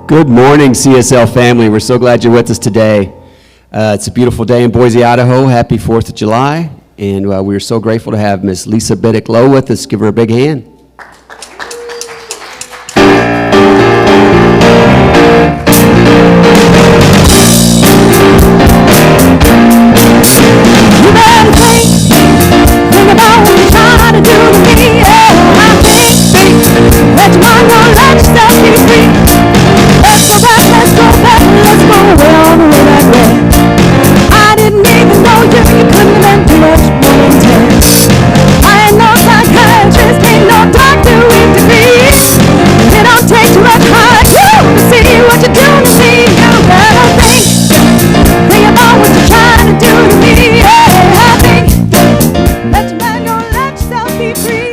Good morning, CSL family. We're so glad you're with us today. It's a beautiful day in Boise, Idaho. Happy 4th of July. And we're so grateful to have Miss Lisa Bittick-Lowe with us. Give her a big hand. You better think about what you're trying to do to me. I think that you might want to let yourself be free. Let's go back, let's go way all the way back there. I didn't even know you couldn't have been too much more intense. I ain't no psychiatrist, ain't no doctor with degrees. It don't take too much hard to see what you're doing to me. You better think about what you're trying to do to me. I think that you might gonna let yourself be free.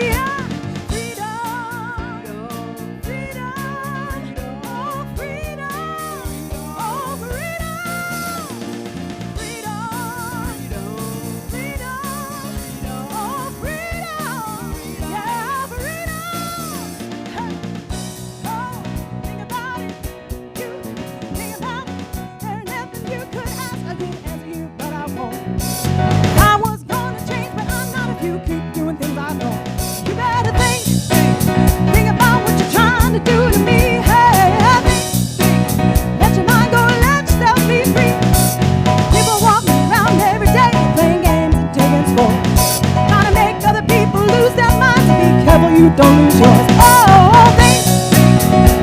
You don't lose yours. Oh,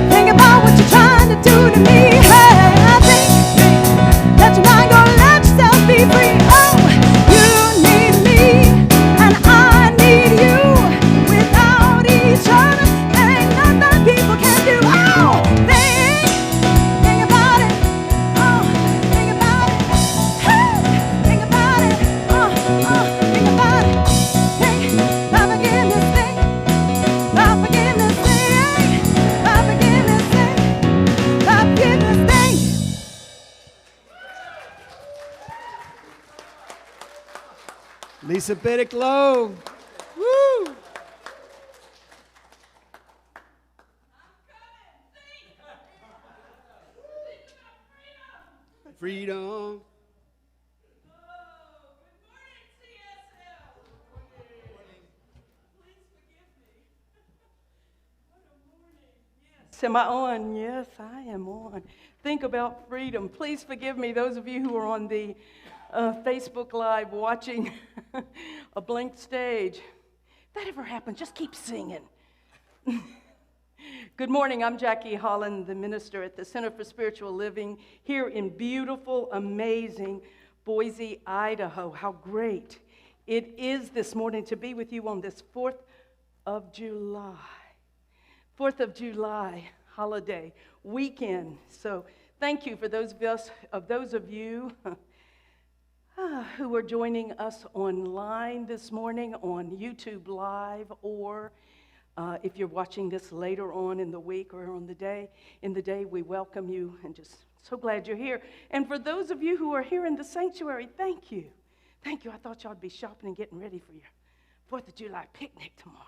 think about what you're trying to do to me. Hey, I think that you're not gonna let yourself be free. Oh, you need me and I need you. Without each other, there ain't nothing people can do. Oh, think about it. Oh, think about it. Hey, think about it. Think about it. Think about forgiveness. Lisa Bittick-Lowe. Woo! Freedom. Am I on? Yes, I am on. Think about freedom. Please forgive me, those of you who are on the Facebook Live watching a blank stage. If that ever happens, just keep singing. Good morning, I'm Jackie Holland, the minister at the Center for Spiritual Living here in beautiful, amazing Boise, Idaho. How great it is this morning to be with you on this 4th of July. 4th of July holiday weekend. So thank you for those of you who are joining us online this morning on YouTube Live, or if you're watching this later on in the week or on the day, we welcome you and just so glad you're here. And for those of you who are here in the sanctuary, thank you. Thank you. I thought y'all would be shopping and getting ready for your 4th of July picnic tomorrow.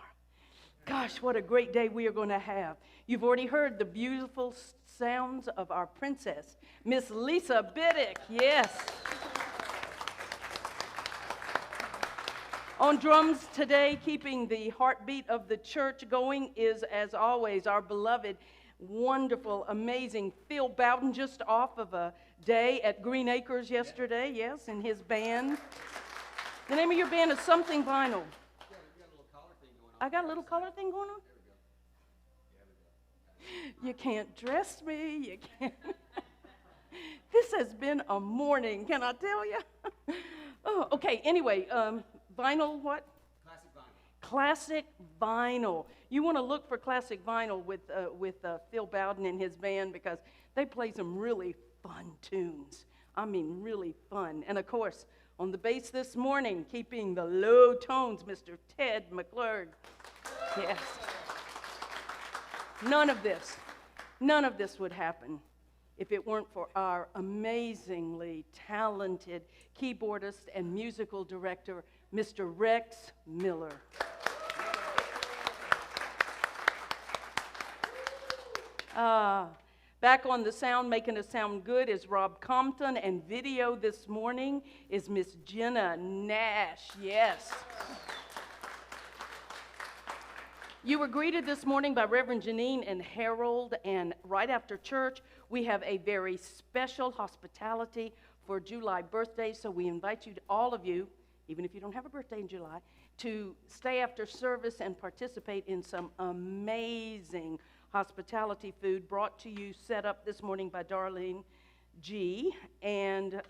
Gosh, what a great day we are going to have. You've already heard the beautiful sounds of our princess, Miss Lisa Bittick. Yes. On drums today, keeping the heartbeat of the church going is, as always, our beloved, wonderful, amazing Phil Bowden, just off of a day at Green Acres yesterday, yes, and his band. The name of your band is Something Vinyl. I got a little color thing going on? You can't dress me. You can't. This has been a morning, can I tell you? Oh, okay, anyway, vinyl what? Classic vinyl. Classic vinyl. You want to look for classic vinyl with Phil Bowden and his band because they play some really fun tunes. I mean, really fun. And of course, on the bass this morning, keeping the low tones, Mr. Ted McClurg. Yes. None of this would happen if it weren't for our amazingly talented keyboardist and musical director, Mr. Rex Miller. Back on the sound, making us sound good, is Rob Compton, and video this morning is Miss Jenna Nash. Yes. You were greeted this morning by Reverend Janine and Harold, and right after church, we have a very special hospitality for July birthday, so we invite you, all of you, even if you don't have a birthday in July, to stay after service and participate in some amazing hospitality food brought to you, set up this morning by Darlene G. And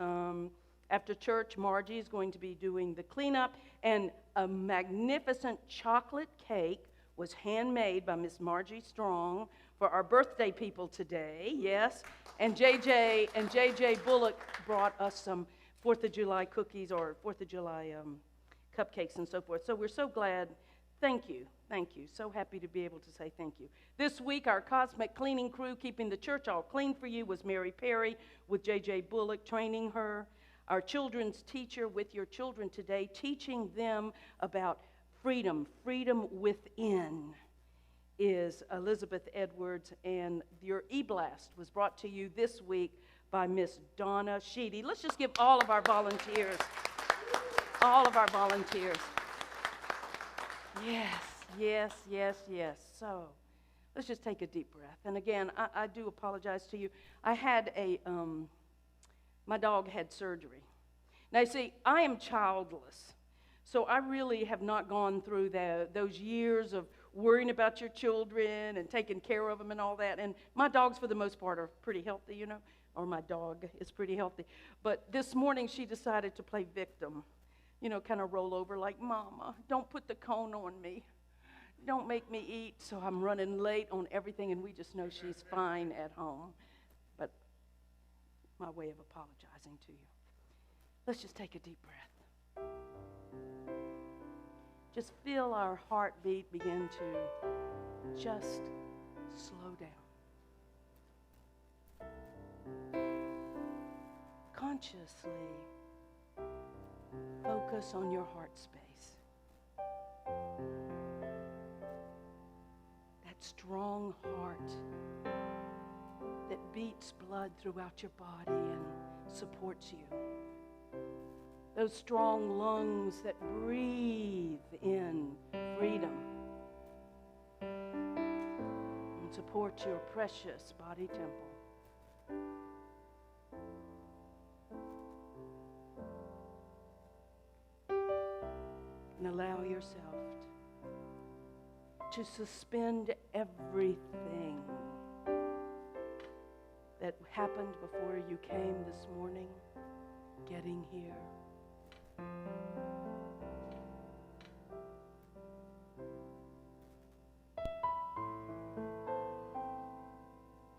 after church, Margie is going to be doing the cleanup, and a magnificent chocolate cake was handmade by Miss Margie Strong for our birthday people today, yes. And JJ Bullock brought us some 4th of July cookies or 4th of July cupcakes and so forth. So we're so glad. Thank you. So happy to be able to say thank you. This week, our cosmic cleaning crew keeping the church all clean for you was Mary Perry with JJ Bullock training her. Our children's teacher with your children today, teaching them about freedom within, is Elizabeth Edwards, and your e-blast was brought to you this week by Miss Donna Sheedy. Let's just give all of our volunteers. Yes. So let's just take a deep breath. And again, I do apologize to you. I had my dog had surgery. Now, you see, I am childless. So I really have not gone through those years of worrying about your children and taking care of them and all that. And my dogs, for the most part, are pretty healthy, you know, or my dog is pretty healthy. But this morning, she decided to play victim, you know, kind of roll over like, Mama, don't put the cone on me. Don't make me eat. So I'm running late on everything, and we just know she's fine at home. But my way of apologizing to you. Let's just take a deep breath. Just feel our heartbeat begin to just slow down. Consciously focus on your heart space. That strong heart that beats blood throughout your body and supports you. Those strong lungs that breathe in freedom and support your precious body temple. And allow yourself to suspend everything that happened before you came this morning, getting here.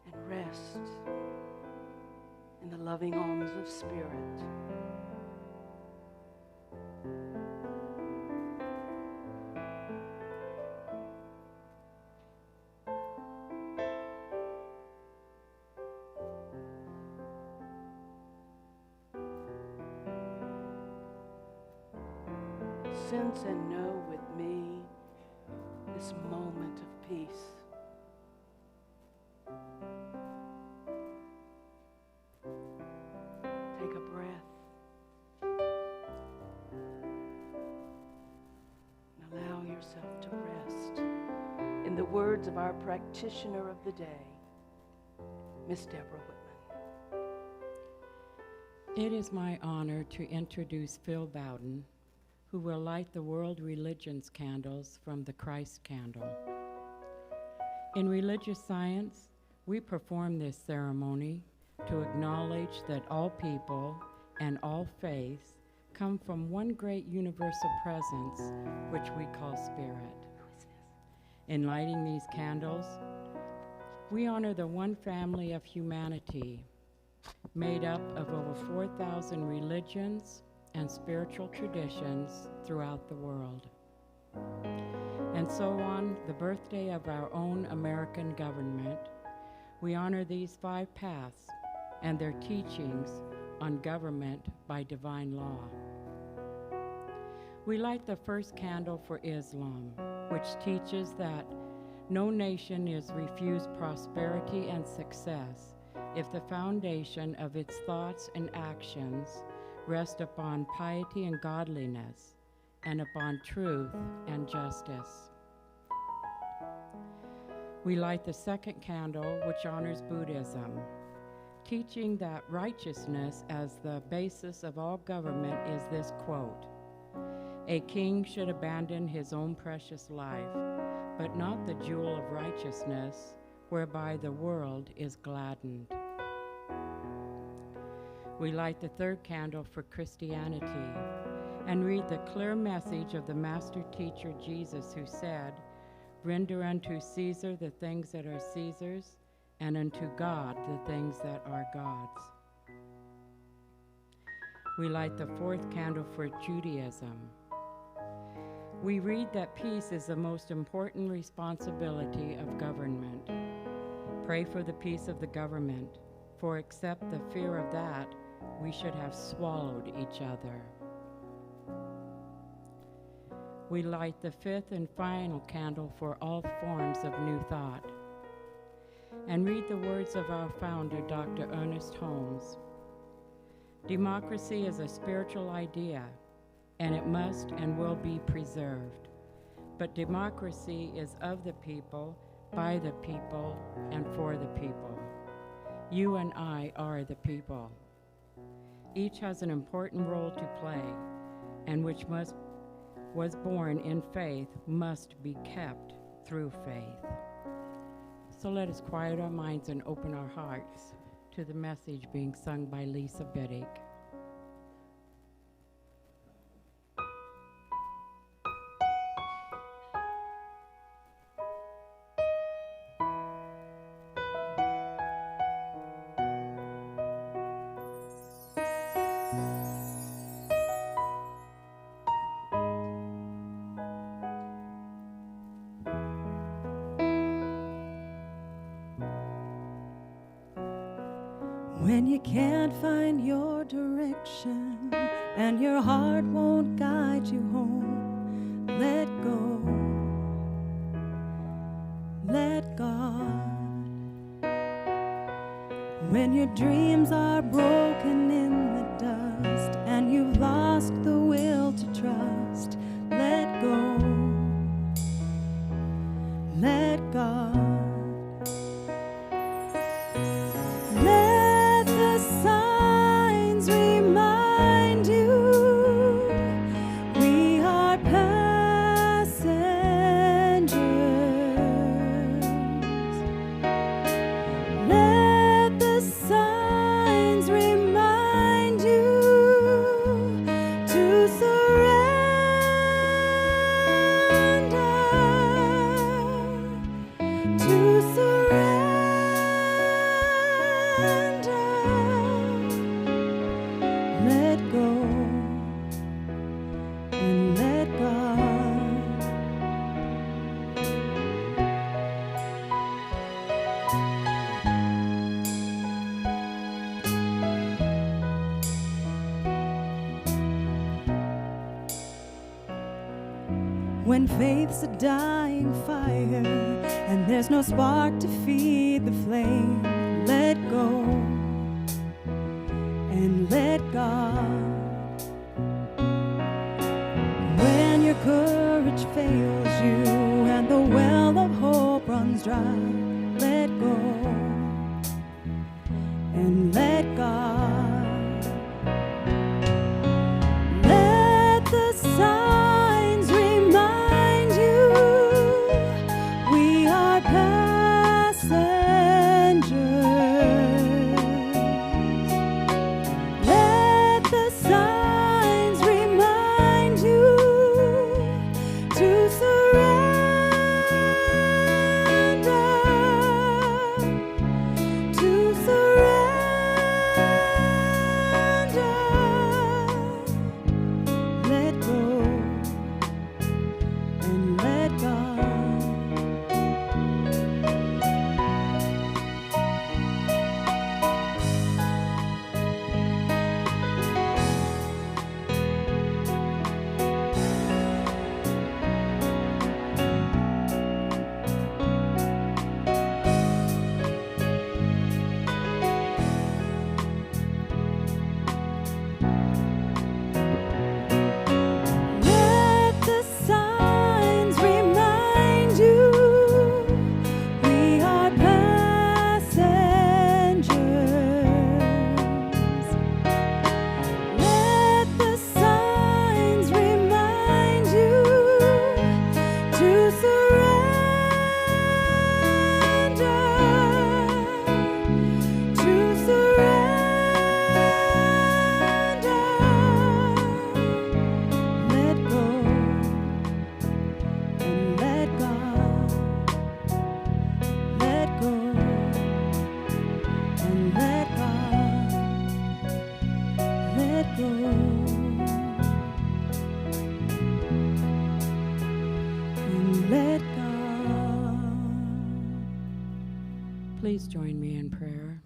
And rest in the loving arms of Spirit. Sense and know with me this moment of peace. Take a breath and allow yourself to rest in the words of our practitioner of the day, Miss Deborah Whitman. It is my honor to introduce Phil Bowden, who will light the world religions candles from the Christ candle. In religious science, we perform this ceremony to acknowledge that all people and all faiths come from one great universal presence, which we call Spirit. In lighting these candles, we honor the one family of humanity, made up of over 4,000 religions and spiritual traditions throughout the world. And so on the birthday of our own American government, we honor these 5 paths and their teachings on government by divine law. We light the first candle for Islam, which teaches that No nation is refused prosperity and success if the foundation of its thoughts and actions rest upon piety and godliness, and upon truth and justice. We light the second candle, which honors Buddhism, teaching that righteousness as the basis of all government is this quote: "A king should abandon his own precious life, but not the jewel of righteousness, whereby the world is gladdened." We light the third candle for Christianity and read the clear message of the master teacher Jesus, who said, "Render unto Caesar the things that are Caesar's, and unto God the things that are God's." We light the fourth candle for Judaism. We read that peace is the most important responsibility of government. Pray for the peace of the government, for except the fear of that, we should have swallowed each other. We light the fifth and final candle for all forms of new thought and read the words of our founder, Dr. Ernest Holmes. Democracy is a spiritual idea, and it must and will be preserved. But democracy is of the people, by the people, and for the people. You and I are the people. Each has an important role to play, and which was born in faith must be kept through faith. So let us quiet our minds and open our hearts to the message being sung by Lisa Bittick. When you can't find your direction and your heart won't guide you home, let go, let God. When your dreams are broken in the dust and you've lost the will to trust, let go, let God. When faith's a dying fire and there's no spark to feed the flame, let go and let God. When your courage fails you and the well of hope runs dry, let go and let God. Let the signs remind you we are passengers. Let the signs remind you to surrender, to surrender. Let go and let God. Please join me in prayer.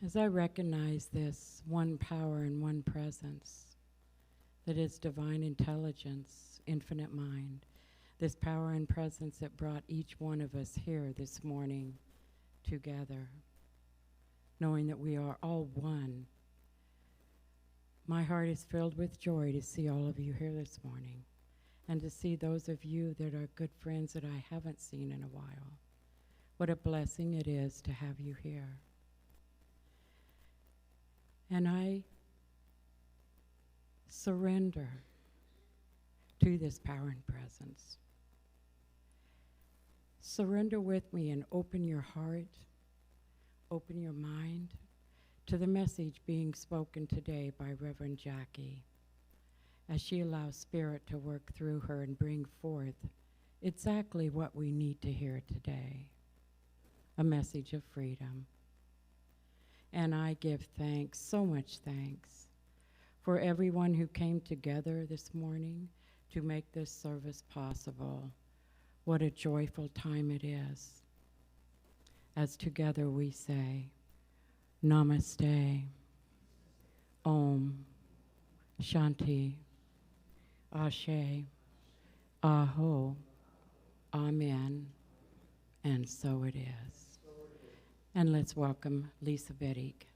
As I recognize this one power and one presence that is divine intelligence, infinite mind, this power and presence that brought each one of us here this morning together, knowing that we are all one. My heart is filled with joy to see all of you here this morning and to see those of you that are good friends that I haven't seen in a while. What a blessing it is to have you here. And I surrender to this power and presence. Surrender with me and open your heart, open your mind to the message being spoken today by Reverend Jackie, as she allows Spirit to work through her and bring forth exactly what we need to hear today, a message of freedom. And I give thanks, so much thanks, for everyone who came together this morning to make this service possible. What a joyful time it is, as together we say, Namaste, Om, Shanti, Ashe, Aho, Amen, and so it is. And let's welcome Lisa Bittick.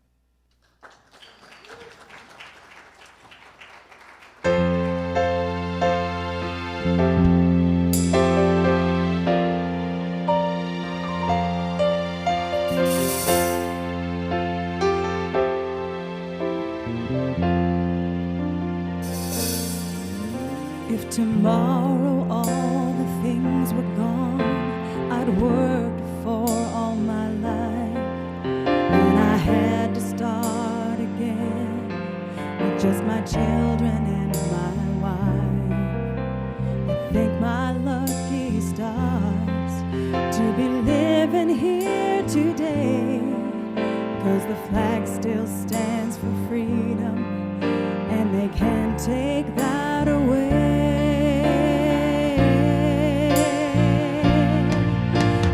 If tomorrow all the things were gone I'd worked for all my life, and I had to start again with just my children and my wife, I think my lucky stars to be living here today, 'cause the flag still stands for freedom and they can't take that away.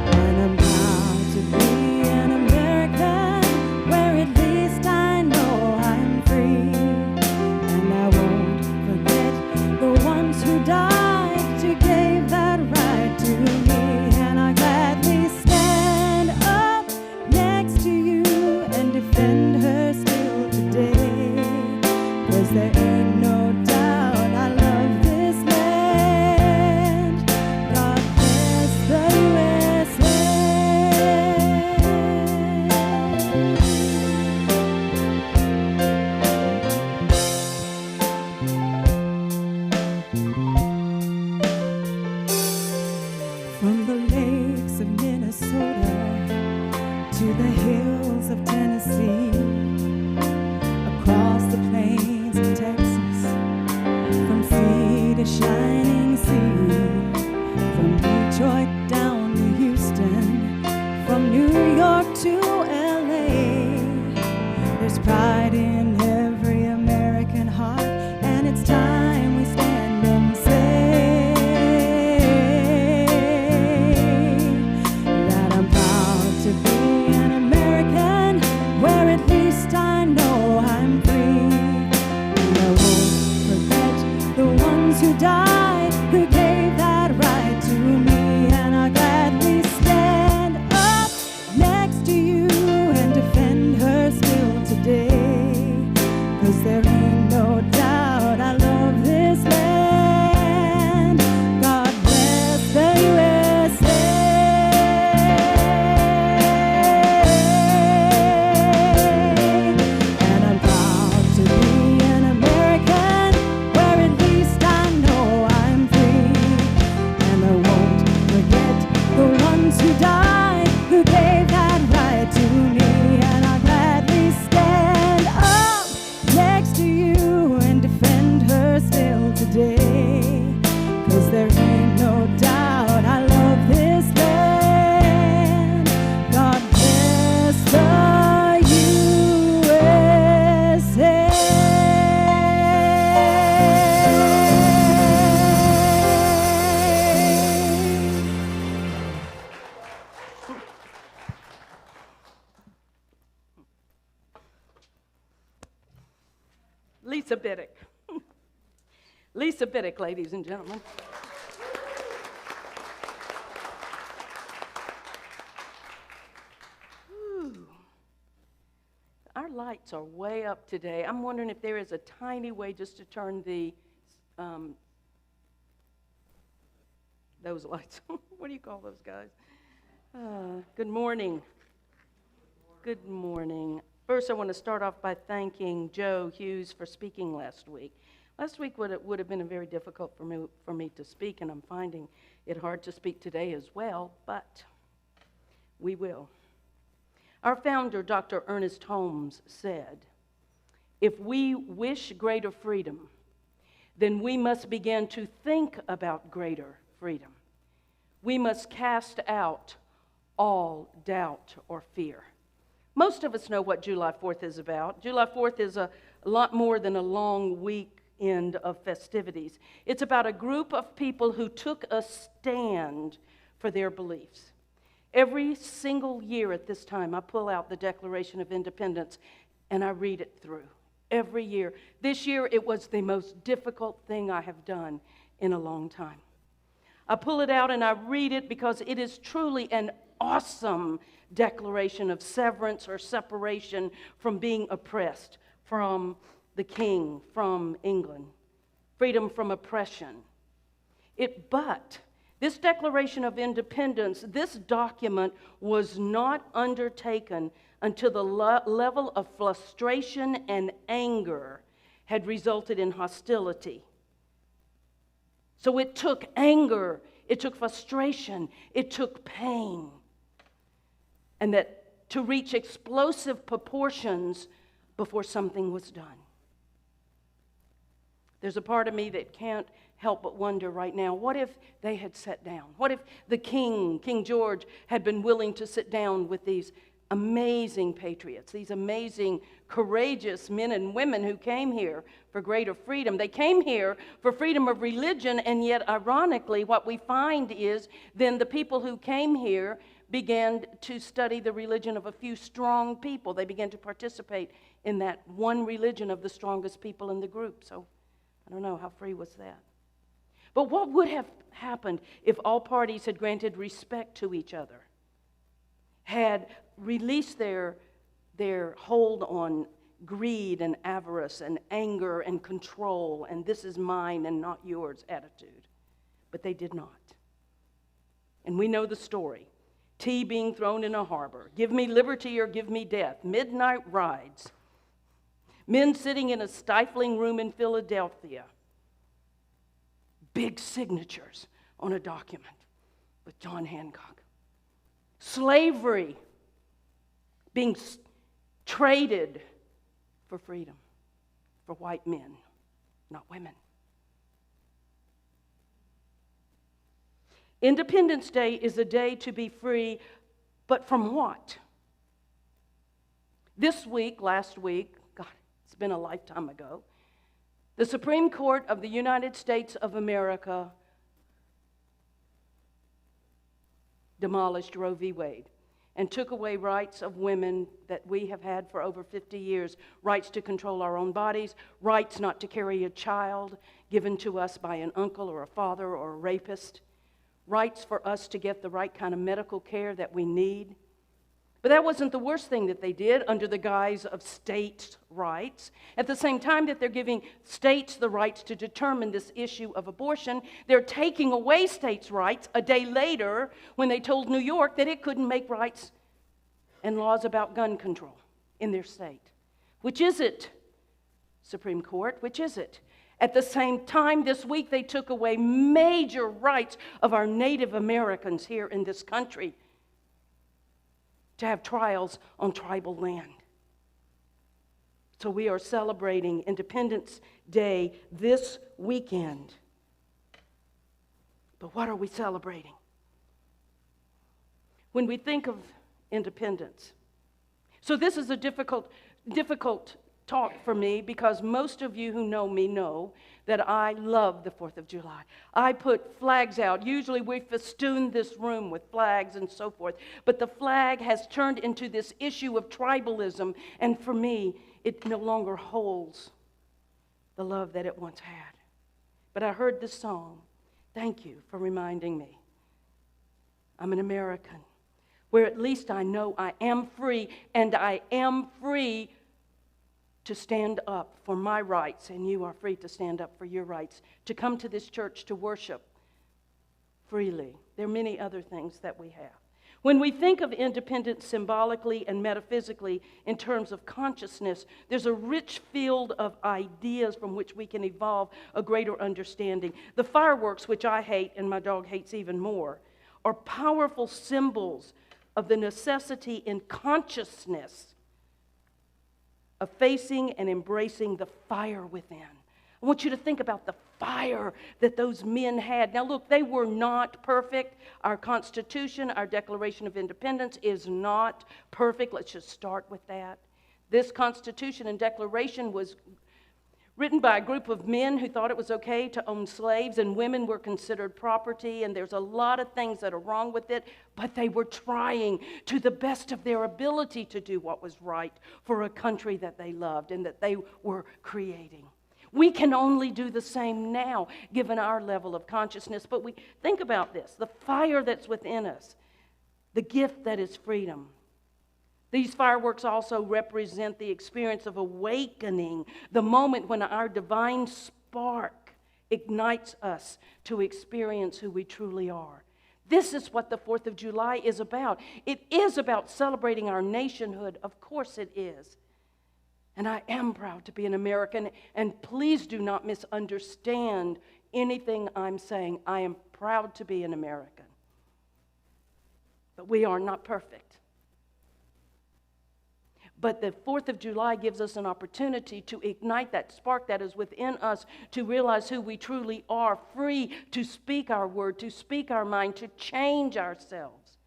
And I'm proud to be an American, where at least I know I'm free. And I won't forget the ones who died to give that right to me. And I gladly stand up next to you and defend her still today, 'cause there ain't no doubt Lisa Bittick. Lisa Bittick, ladies and gentlemen. Whew. Our lights are way up today. I'm wondering if there is a tiny way just to turn those lights. What do you call those guys? Good morning. Good morning. First, I want to start off by thanking Joe Hughes for speaking last week. Last week would have been very difficult for me to speak, and I'm finding it hard to speak today as well, but we will. Our founder, Dr. Ernest Holmes, said, "If we wish greater freedom, then we must begin to think about greater freedom. We must cast out all doubt or fear." Most of us know what July 4th is about. July 4th is a lot more than a long weekend of festivities. It's about a group of people who took a stand for their beliefs. Every single year at this time, I pull out the Declaration of Independence and I read it through. Every year. This year, it was the most difficult thing I have done in a long time. I pull it out and I read it because it is truly an awesome declaration of severance or separation from being oppressed, from the king, from England, freedom from oppression. But this Declaration of Independence, this document was not undertaken until the level of frustration and anger had resulted in hostility. So it took anger, it took frustration, it took pain, and that to reach explosive proportions before something was done. There's a part of me that can't help but wonder right now, what if they had sat down? What if the king, King George, had been willing to sit down with these amazing patriots, these amazing, courageous men and women who came here for greater freedom? They came here for freedom of religion, and yet, ironically, what we find is then the people who came here began to study the religion of a few strong people. They began to participate in that one religion of the strongest people in the group. So I don't know, how free was that? But what would have happened if all parties had granted respect to each other, had released their hold on greed and avarice and anger and control and this is mine and not yours attitude? But they did not. And we know the story. Tea being thrown in a harbor. Give me liberty or give me death. Midnight rides. Men sitting in a stifling room in Philadelphia. Big signatures on a document with John Hancock. Slavery being traded for freedom for white men, not women. Independence Day is a day to be free, but from what? This week, last week, God, it's been a lifetime ago, the Supreme Court of the United States of America demolished Roe v. Wade and took away rights of women that we have had for over 50 years, rights to control our own bodies, rights not to carry a child given to us by an uncle or a father or a rapist, rights for us to get the right kind of medical care that we need. But that wasn't the worst thing that they did under the guise of states' rights. At the same time that they're giving states the rights to determine this issue of abortion, they're taking away states' rights a day later when they told New York that it couldn't make rights and laws about gun control in their state. Which is it, Supreme Court? Which is it? At the same time, this week they took away major rights of our Native Americans here in this country to have trials on tribal land. So we are celebrating Independence Day this weekend. But what are we celebrating? When we think of independence. So this is a difficult talk for me because most of you who know me know that I love the 4th of July. I put flags out. Usually we festoon this room with flags and so forth, but the flag has turned into this issue of tribalism, and for me, it no longer holds the love that it once had. But I heard this song. Thank you for reminding me. I'm an American, where at least I know I am free, and I am free to stand up for my rights, and you are free to stand up for your rights, to come to this church to worship freely. There are many other things that we have. When we think of independence symbolically and metaphysically in terms of consciousness, there's a rich field of ideas from which we can evolve a greater understanding. The fireworks, which I hate and my dog hates even more, are powerful symbols of the necessity in consciousness of facing and embracing the fire within. I want you to think about the fire that those men had. Now look, they were not perfect. Our Constitution, our Declaration of Independence is not perfect. Let's just start with that. This Constitution and Declaration was written by a group of men who thought it was okay to own slaves, and women were considered property, and there's a lot of things that are wrong with it, but they were trying to the best of their ability to do what was right for a country that they loved and that they were creating. We can only do the same now, given our level of consciousness, but we think about this, the fire that's within us, the gift that is freedom. These fireworks also represent the experience of awakening, the moment when our divine spark ignites us to experience who we truly are. This is what the 4th of July is about. It is about celebrating our nationhood. Of course it is. And I am proud to be an American, and please do not misunderstand anything I'm saying. I am proud to be an American. But we are not perfect. But the 4th of July gives us an opportunity to ignite that spark that is within us, to realize who we truly are, free to speak our word, to speak our mind, to change ourselves,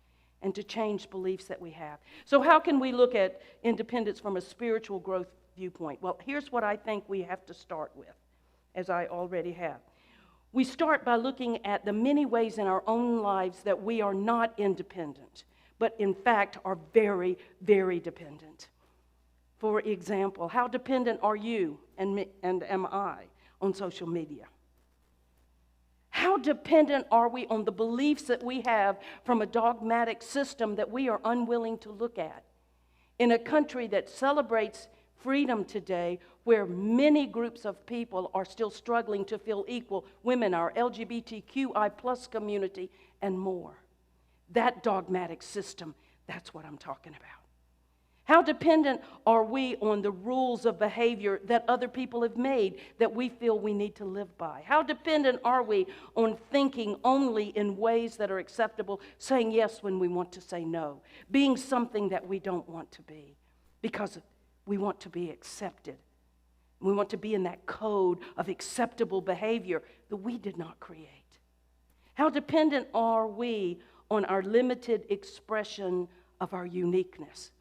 and to change beliefs that we have. So how can we look at independence from a spiritual growth viewpoint? Well, here's what I think we have to start with, as I already have. We start by looking at the many ways in our own lives that we are not independent, but in fact are very, very dependent. For example, how dependent are you and am I on social media? How dependent are we on the beliefs that we have from a dogmatic system that we are unwilling to look at? In a country that celebrates freedom today, where many groups of people are still struggling to feel equal, women, our LGBTQI+ community, and more. That dogmatic system, that's what I'm talking about. How dependent are we on the rules of behavior that other people have made that we feel we need to live by? How dependent are we on thinking only in ways that are acceptable, saying yes when we want to say no, being something that we don't want to be because we want to be accepted? We want to be in that code of acceptable behavior that we did not create. How dependent are we on our limited expression of our uniqueness?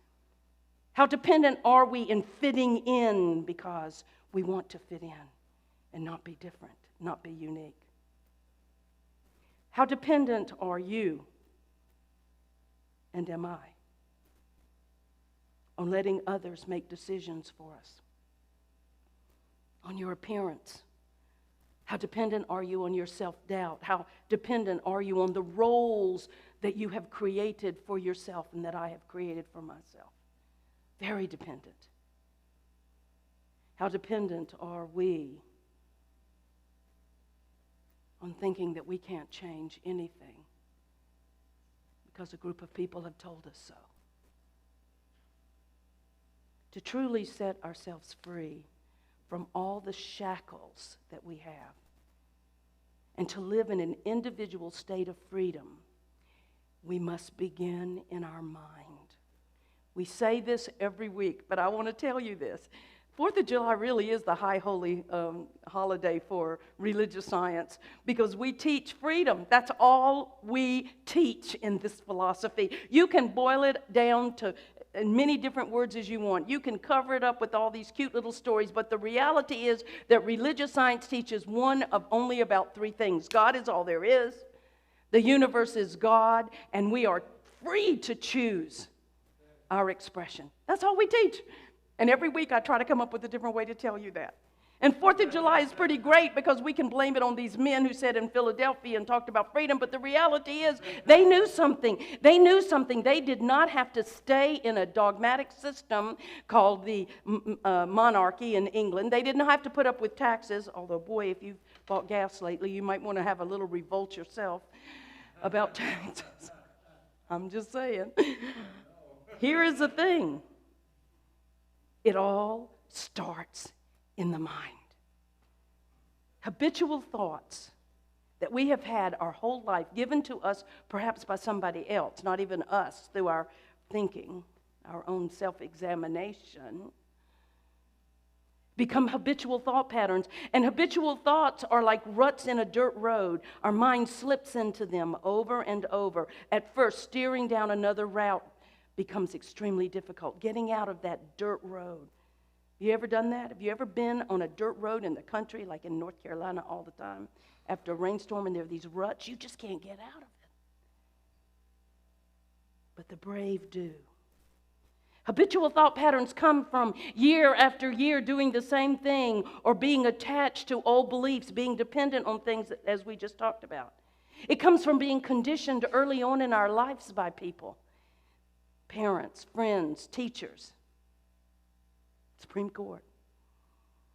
How dependent are we in fitting in because we want to fit in and not be different, not be unique? How dependent are you and am I on letting others make decisions for us? On your appearance? How dependent are you on your self-doubt? How dependent are you on the roles that you have created for yourself and that I have created for myself? Very dependent. How dependent are we on thinking that we can't change anything because a group of people have told us so? To truly set ourselves free from all the shackles that we have and to live in an individual state of freedom, we must begin in our mind. We say this every week, but I want to tell you this. 4th of July really is the high holy holiday for religious science because we teach freedom. That's all we teach in this philosophy. You can boil it down to as many different words as you want. You can cover it up with all these cute little stories, but the reality is that religious science teaches one of only about 3 things. God is all there is. The universe is God, and we are free to choose our expression. That's all we teach. And every week I try to come up with a different way to tell you that. And 4th of July is pretty great because we can blame it on these men who sat in Philadelphia and talked about freedom. But the reality is they knew something. They knew something. They did not have to stay in a dogmatic system called the monarchy in England. They didn't have to put up with taxes. Although, boy, if you've bought gas lately, you might want to have a little revolt yourself about taxes. I'm just saying. Here is the thing. It all starts in the mind. Habitual thoughts that we have had our whole life, given to us perhaps by somebody else, not even us, through our thinking, our own self-examination, become habitual thought patterns. And habitual thoughts are like ruts in a dirt road. Our mind slips into them over and over. At first, steering down another route becomes extremely difficult. Getting out of that dirt road. You ever done that? Have you ever been on a dirt road in the country, like in North Carolina all the time, after a rainstorm and there are these ruts? You just can't get out of it. But the brave do. Habitual thought patterns come from year after year doing the same thing or being attached to old beliefs, being dependent on things as we just talked about. It comes from being conditioned early on in our lives by people, parents, friends, teachers. Supreme Court.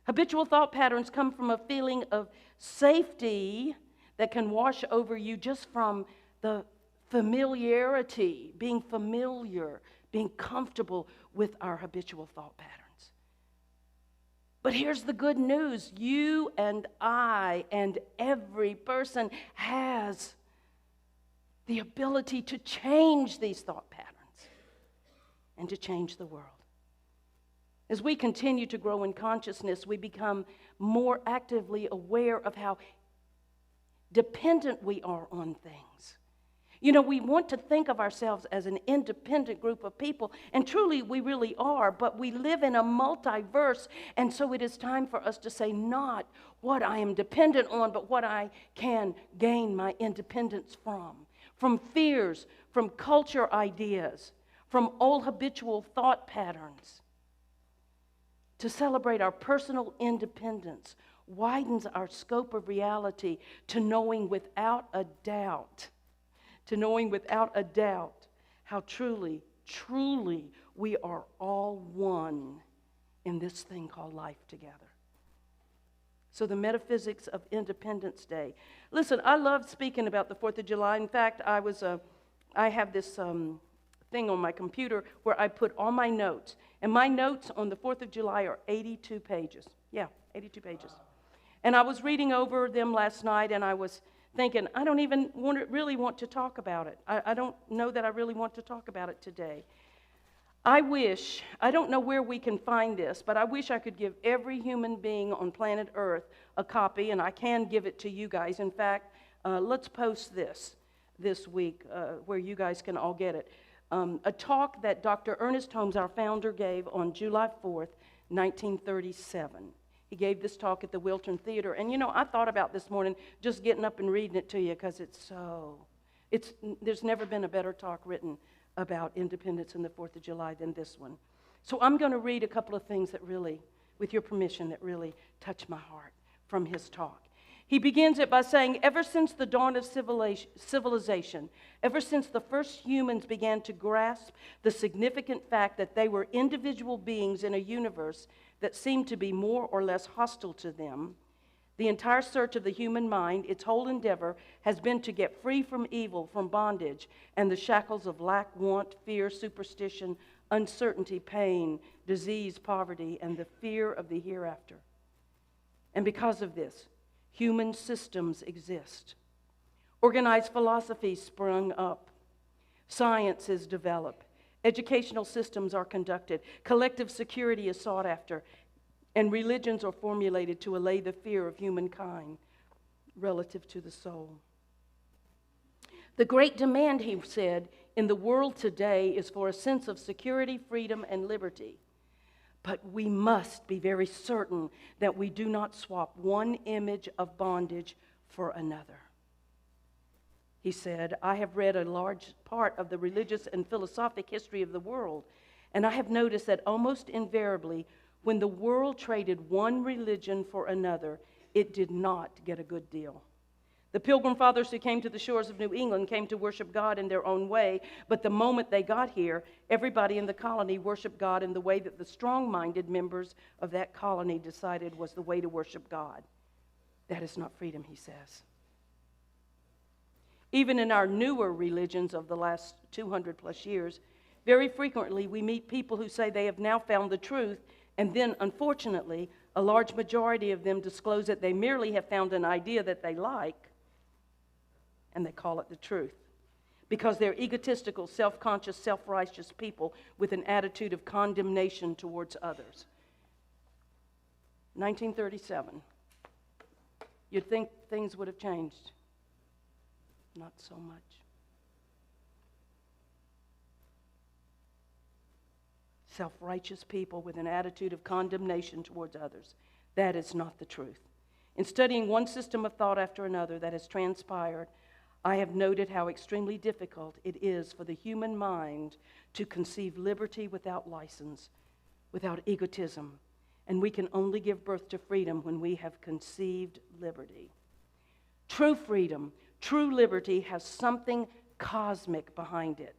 Habitual thought patterns come from a feeling of safety that can wash over you just from the familiarity, being familiar, being comfortable with our habitual thought patterns. But here's the good news. You and I and every person has the ability to change these thought patterns and to change the world. As we continue to grow in consciousness, we become more actively aware of how dependent we are on things. You know, we want to think of ourselves as an independent group of people, and truly we really are, but we live in a multiverse, and so it is time for us to say not what I am dependent on, but what I can gain my independence from fears, from culture ideas, from old habitual thought patterns. To celebrate our personal independence widens our scope of reality to knowing without a doubt how truly, truly we are all one in this thing called life together. So the metaphysics of Independence Day. Listen, I love speaking about the 4th of July. In fact, I have this thing on my computer where I put all my notes. And my notes on the 4th of July are 82 pages. Yeah, 82 pages. And I was reading over them last night, and I was thinking, I don't even really want to talk about it. I don't know that I really want to talk about it today. I don't know where we can find this, but I wish I could give every human being on planet Earth a copy, and I can give it to you guys. In fact, let's post this week where you guys can all get it. A talk that Dr. Ernest Holmes, our founder, gave on July 4th, 1937. He gave this talk at the Wiltern Theater. And you know, I thought about this morning just getting up and reading it to you because there's never been a better talk written about independence and the 4th of July than this one. So I'm going to read a couple of things that really, with your permission, that really touch my heart from his talk. He begins it by saying, ever since the dawn of civilization, ever since the first humans began to grasp the significant fact that they were individual beings in a universe that seemed to be more or less hostile to them, the entire search of the human mind, its whole endeavor, has been to get free from evil, from bondage, and the shackles of lack, want, fear, superstition, uncertainty, pain, disease, poverty, and the fear of the hereafter. And because of this, human systems exist. Organized philosophies sprung up. Sciences develop. Educational systems are conducted. Collective security is sought after. And religions are formulated to allay the fear of humankind relative to the soul. The great demand, he said, in the world today is for a sense of security, freedom, and liberty. But we must be very certain that we do not swap one image of bondage for another. He said, I have read a large part of the religious and philosophic history of the world, and I have noticed that almost invariably When the world traded one religion for another, it did not get a good deal. The Pilgrim Fathers who came to the shores of New England came to worship God in their own way, but the moment they got here, everybody in the colony worshiped God in the way that the strong-minded members of that colony decided was the way to worship God. That is not freedom, he says. Even in our newer religions of the last 200 plus years, very frequently we meet people who say they have now found the truth, and then, unfortunately, a large majority of them disclose that they merely have found an idea that they like, and they call it the truth, because they're egotistical, self-conscious, self-righteous people with an attitude of condemnation towards others. 1937. You'd think things would have changed. Not so much. Self-righteous people with an attitude of condemnation towards others. That is not the truth. In studying one system of thought after another that has transpired, I have noted how extremely difficult it is for the human mind to conceive liberty without license, without egotism, and we can only give birth to freedom when we have conceived liberty. True freedom, true liberty has something cosmic behind it.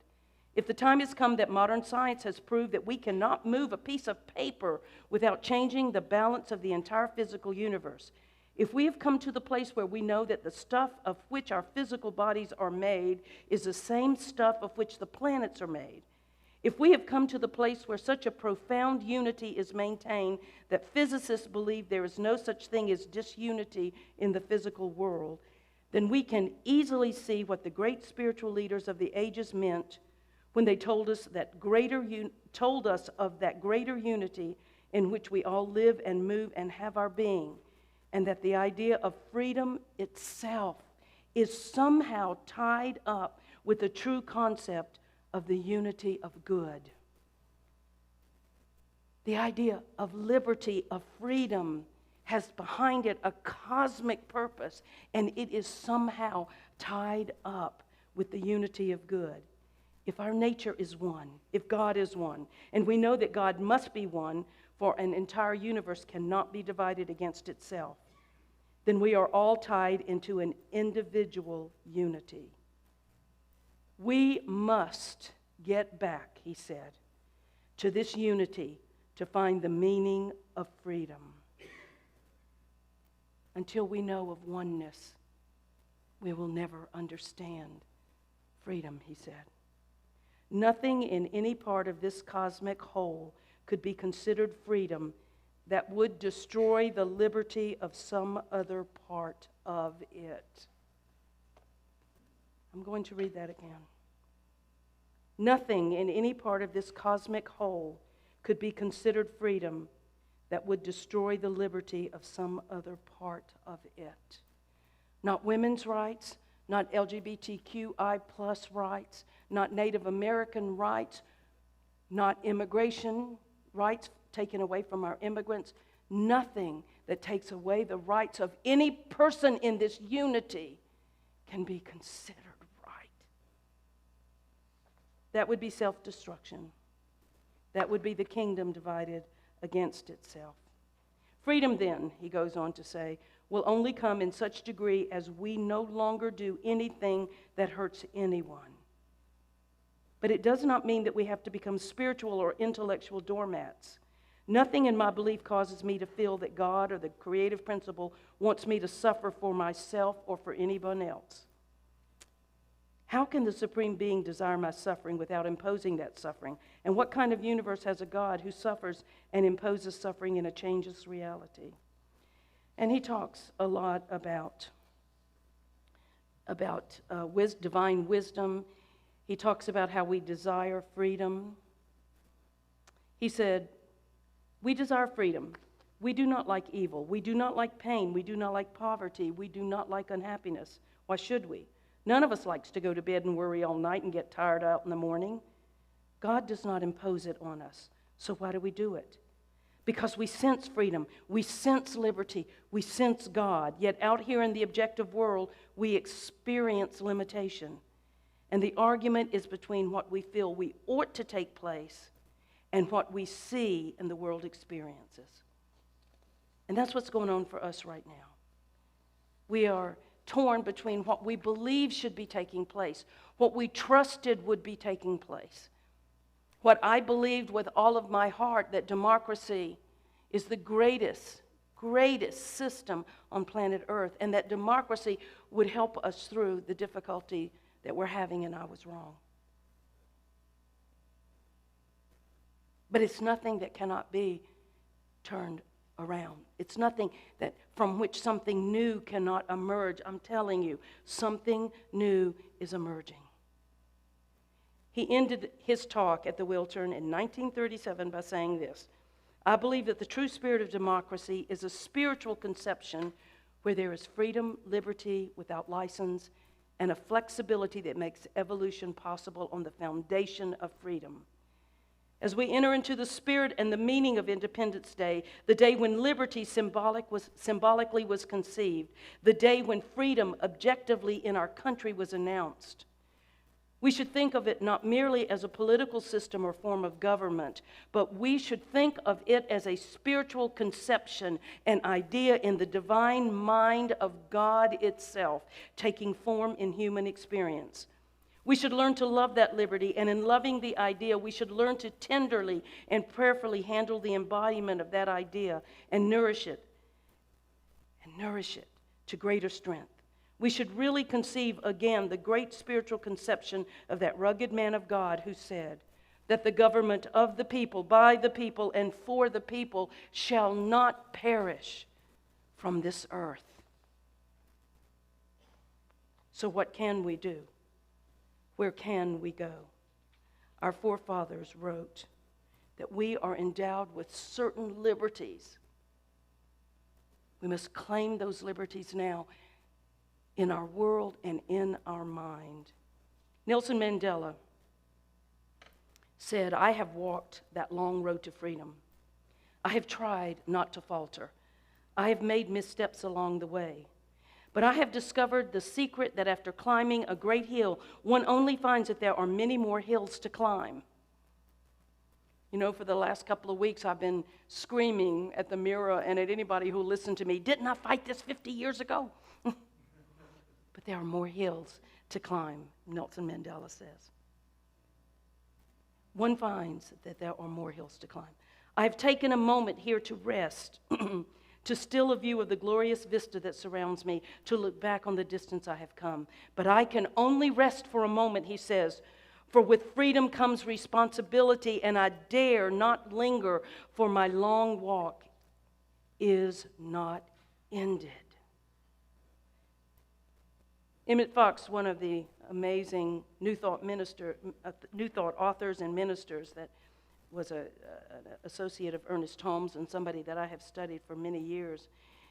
If the time has come that modern science has proved that we cannot move a piece of paper without changing the balance of the entire physical universe, if we have come to the place where we know that the stuff of which our physical bodies are made is the same stuff of which the planets are made, if we have come to the place where such a profound unity is maintained that physicists believe there is no such thing as disunity in the physical world, then we can easily see what the great spiritual leaders of the ages meant when they told us of that greater unity in which we all live and move and have our being, and that the idea of freedom itself is somehow tied up with the true concept of the unity of good. The idea of liberty, of freedom, has behind it a cosmic purpose, and it is somehow tied up with the unity of good. If our nature is one, if God is one, and we know that God must be one, for an entire universe cannot be divided against itself, then we are all tied into an individual unity. We must get back, he said, to this unity to find the meaning of freedom. Until we know of oneness, we will never understand freedom, he said. Nothing in any part of this cosmic whole could be considered freedom that would destroy the liberty of some other part of it. I'm going to read that again. Nothing in any part of this cosmic whole could be considered freedom that would destroy the liberty of some other part of it. Not women's rights, not LGBTQI plus rights, not Native American rights, not immigration rights taken away from our immigrants, nothing that takes away the rights of any person in this unity can be considered right. That would be self-destruction. That would be the kingdom divided against itself. Freedom then, he goes on to say, will only come in such degree as we no longer do anything that hurts anyone. But it does not mean that we have to become spiritual or intellectual doormats. Nothing in my belief causes me to feel that God or the creative principle wants me to suffer for myself or for anyone else. How can the Supreme Being desire my suffering without imposing that suffering? And what kind of universe has a God who suffers and imposes suffering in a changeless reality? And he talks a lot about divine wisdom. He talks about how we desire freedom. He said, we desire freedom. We do not like evil. We do not like pain. We do not like poverty. We do not like unhappiness. Why should we? None of us likes to go to bed and worry all night and get tired out in the morning. God does not impose it on us. So why do we do it? Because we sense freedom. We sense liberty. We sense God. Yet out here in the objective world, we experience limitation. And the argument is between what we feel we ought to take place and what we see and the world experiences. And that's what's going on for us right now. We are torn between what we believe should be taking place, what we trusted would be taking place, what I believed with all of my heart, that democracy is the greatest system on planet Earth, and that democracy would help us through the difficulty that we're having, and I was wrong. But it's nothing that cannot be turned around. It's nothing that from which something new cannot emerge. I'm telling you, something new is emerging. He ended his talk at the Wiltern in 1937 by saying this: I believe that the true spirit of democracy is a spiritual conception where there is freedom, liberty without license, and a flexibility that makes evolution possible on the foundation of freedom. As we enter into the spirit and the meaning of Independence Day, the day when liberty symbolically was conceived, the day when freedom objectively in our country was announced, we should think of it not merely as a political system or form of government, but we should think of it as a spiritual conception, an idea in the divine mind of God itself, taking form in human experience. We should learn to love that liberty, and in loving the idea, we should learn to tenderly and prayerfully handle the embodiment of that idea and nourish it to greater strength. We should really conceive again the great spiritual conception of that rugged man of God who said that the government of the people, by the people, and for the people shall not perish from this earth. So what can we do? Where can we go? Our forefathers wrote that we are endowed with certain liberties. We must claim those liberties now in our world and in our mind. Nelson Mandela said, I have walked that long road to freedom. I have tried not to falter. I have made missteps along the way. But I have discovered the secret that after climbing a great hill, one only finds that there are many more hills to climb. You know, for the last couple of weeks, I've been screaming at the mirror and at anybody who listened to me, didn't I fight this 50 years ago? But there are more hills to climb, Nelson Mandela says. One finds that there are more hills to climb. I've taken a moment here to rest, to still a view of the glorious vista that surrounds me, to look back on the distance I have come. But I can only rest for a moment, he says, for with freedom comes responsibility, and I dare not linger, for my long walk is not ended. Emmett Fox, one of the amazing New Thought authors and ministers that was an associate of Ernest Holmes and somebody that I have studied for many years.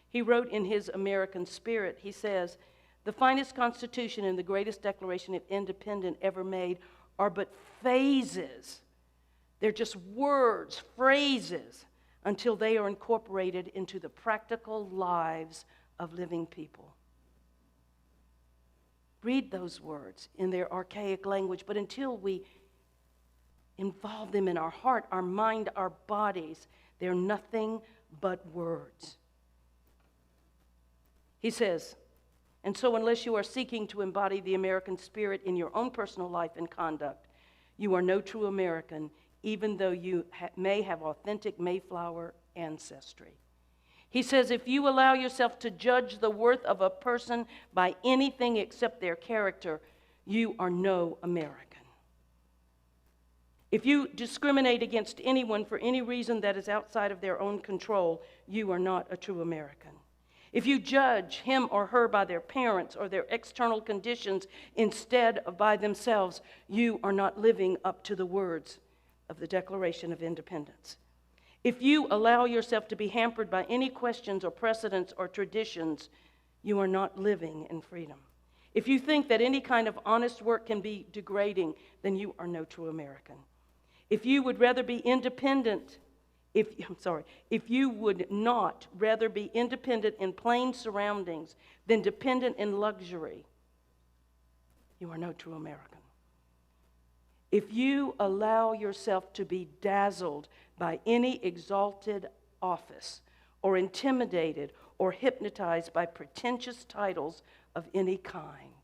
He wrote in his American Spirit, he says, the finest constitution and the greatest declaration of independence ever made are but phases. They're just words, phrases, until they are incorporated into the practical lives of living people. Read those words in their archaic language, but until we involve them in our heart, our mind, our bodies, they're nothing but words. He says, and so unless you are seeking to embody the American spirit in your own personal life and conduct, you are no true American, even though you may have authentic Mayflower ancestry. He says, if you allow yourself to judge the worth of a person by anything except their character, you are no American. If you discriminate against anyone for any reason that is outside of their own control, you are not a true American. If you judge him or her by their parents or their external conditions instead of by themselves, you are not living up to the words of the Declaration of Independence. If you allow yourself to be hampered by any questions or precedents or traditions, you are not living in freedom. If you think that any kind of honest work can be degrading, then you are no true American. If you would rather be independent, if you would not rather be independent in plain surroundings than dependent in luxury, you are no true American. If you allow yourself to be dazzled by any exalted office, or intimidated or hypnotized by pretentious titles of any kind,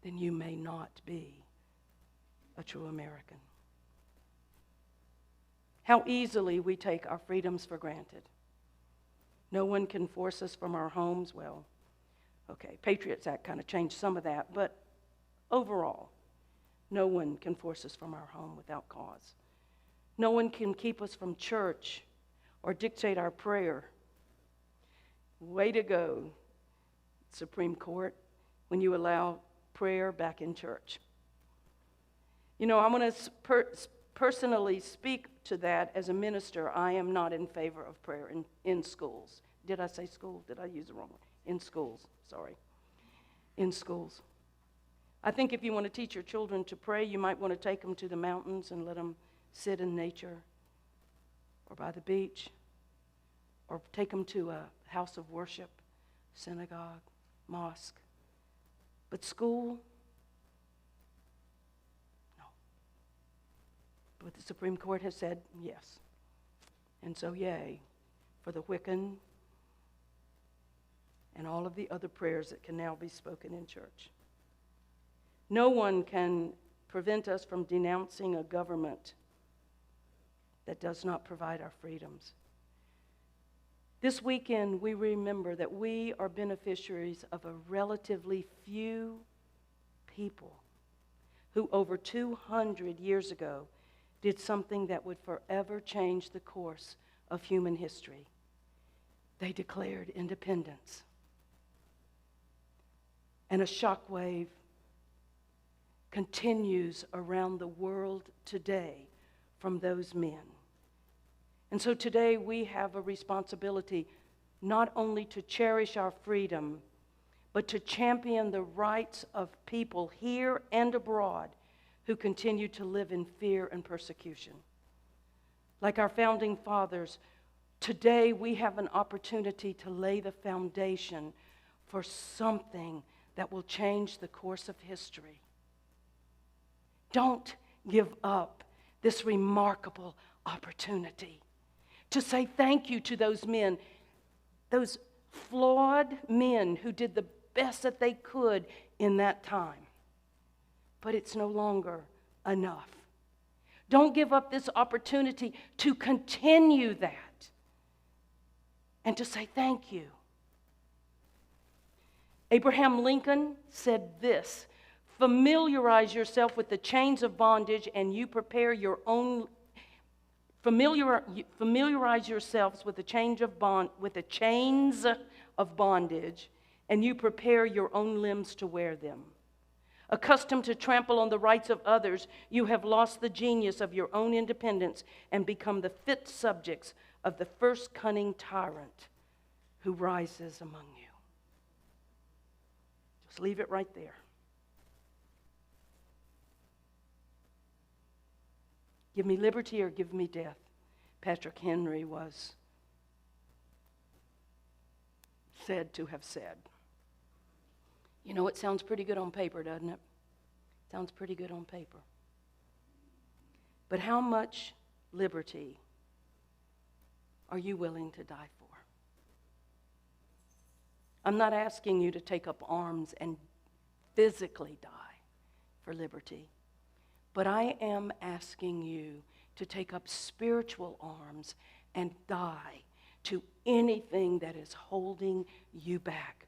then you may not be a true American. How easily we take our freedoms for granted. No one can force us from our homes. Well, okay, Patriots Act kind of changed some of that, but overall, no one can force us from our home without cause. No one can keep us from church or dictate our prayer. Way to go, Supreme Court, when you allow prayer back in church. You know, I want to personally speak to that as a minister. I am not in favor of prayer in schools. Did I say school? Did I use the wrong word? In schools, sorry. In schools. I think if you want to teach your children to pray, you might want to take them to the mountains and let them sit in nature, or by the beach, or take them to a house of worship, synagogue, mosque. But school, no. But the Supreme Court has said yes. And so yay for the Wiccan and all of the other prayers that can now be spoken in church. No one can prevent us from denouncing a government that does not provide our freedoms. This weekend, we remember that we are beneficiaries of a relatively few people who over 200 years ago did something that would forever change the course of human history. They declared independence. And a shockwave continues around the world today from those men. And so today we have a responsibility not only to cherish our freedom, but to champion the rights of people here and abroad who continue to live in fear and persecution. Like our founding fathers, today we have an opportunity to lay the foundation for something that will change the course of history. Don't give up this remarkable opportunity to say thank you to those men, those flawed men who did the best that they could in that time. But it's no longer enough. Don't give up this opportunity to continue that and to say thank you. Abraham Lincoln said this: familiarize yourself with the chains of bondage and you prepare your own. Familiarize yourselves with the chains of bondage, and you prepare your own limbs to wear them. Accustomed to trample on the rights of others, you have lost the genius of your own independence and become the fit subjects of the first cunning tyrant who rises among you. Just leave it right there. Give me liberty or give me death. Patrick Henry was said to have said. You know, it sounds pretty good on paper, doesn't it? Sounds pretty good on paper. But how much liberty are you willing to die for? I'm not asking you to take up arms and physically die for liberty. But I am asking you to take up spiritual arms and die to anything that is holding you back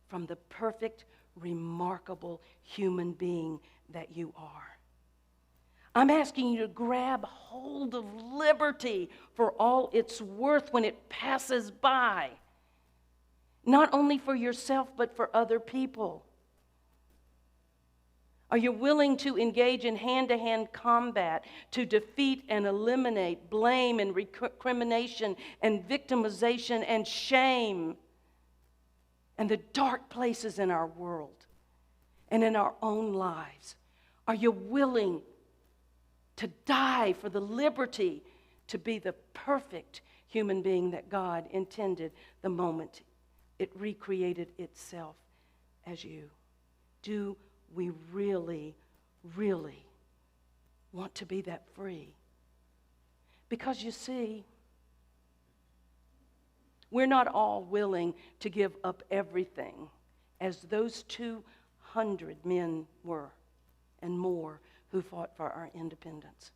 from the perfect, remarkable human being that you are. I'm asking you to grab hold of liberty for all it's worth when it passes by, not only for yourself, but for other people. Are you willing to engage in hand-to-hand combat to defeat and eliminate blame and recrimination and victimization and shame and the dark places in our world and in our own lives? Are you willing to die for the liberty to be the perfect human being that God intended the moment it recreated itself as you? Do we really really want to be that free. Because you see, we're not all willing to give up everything as those 200 men were and more who fought for our independence.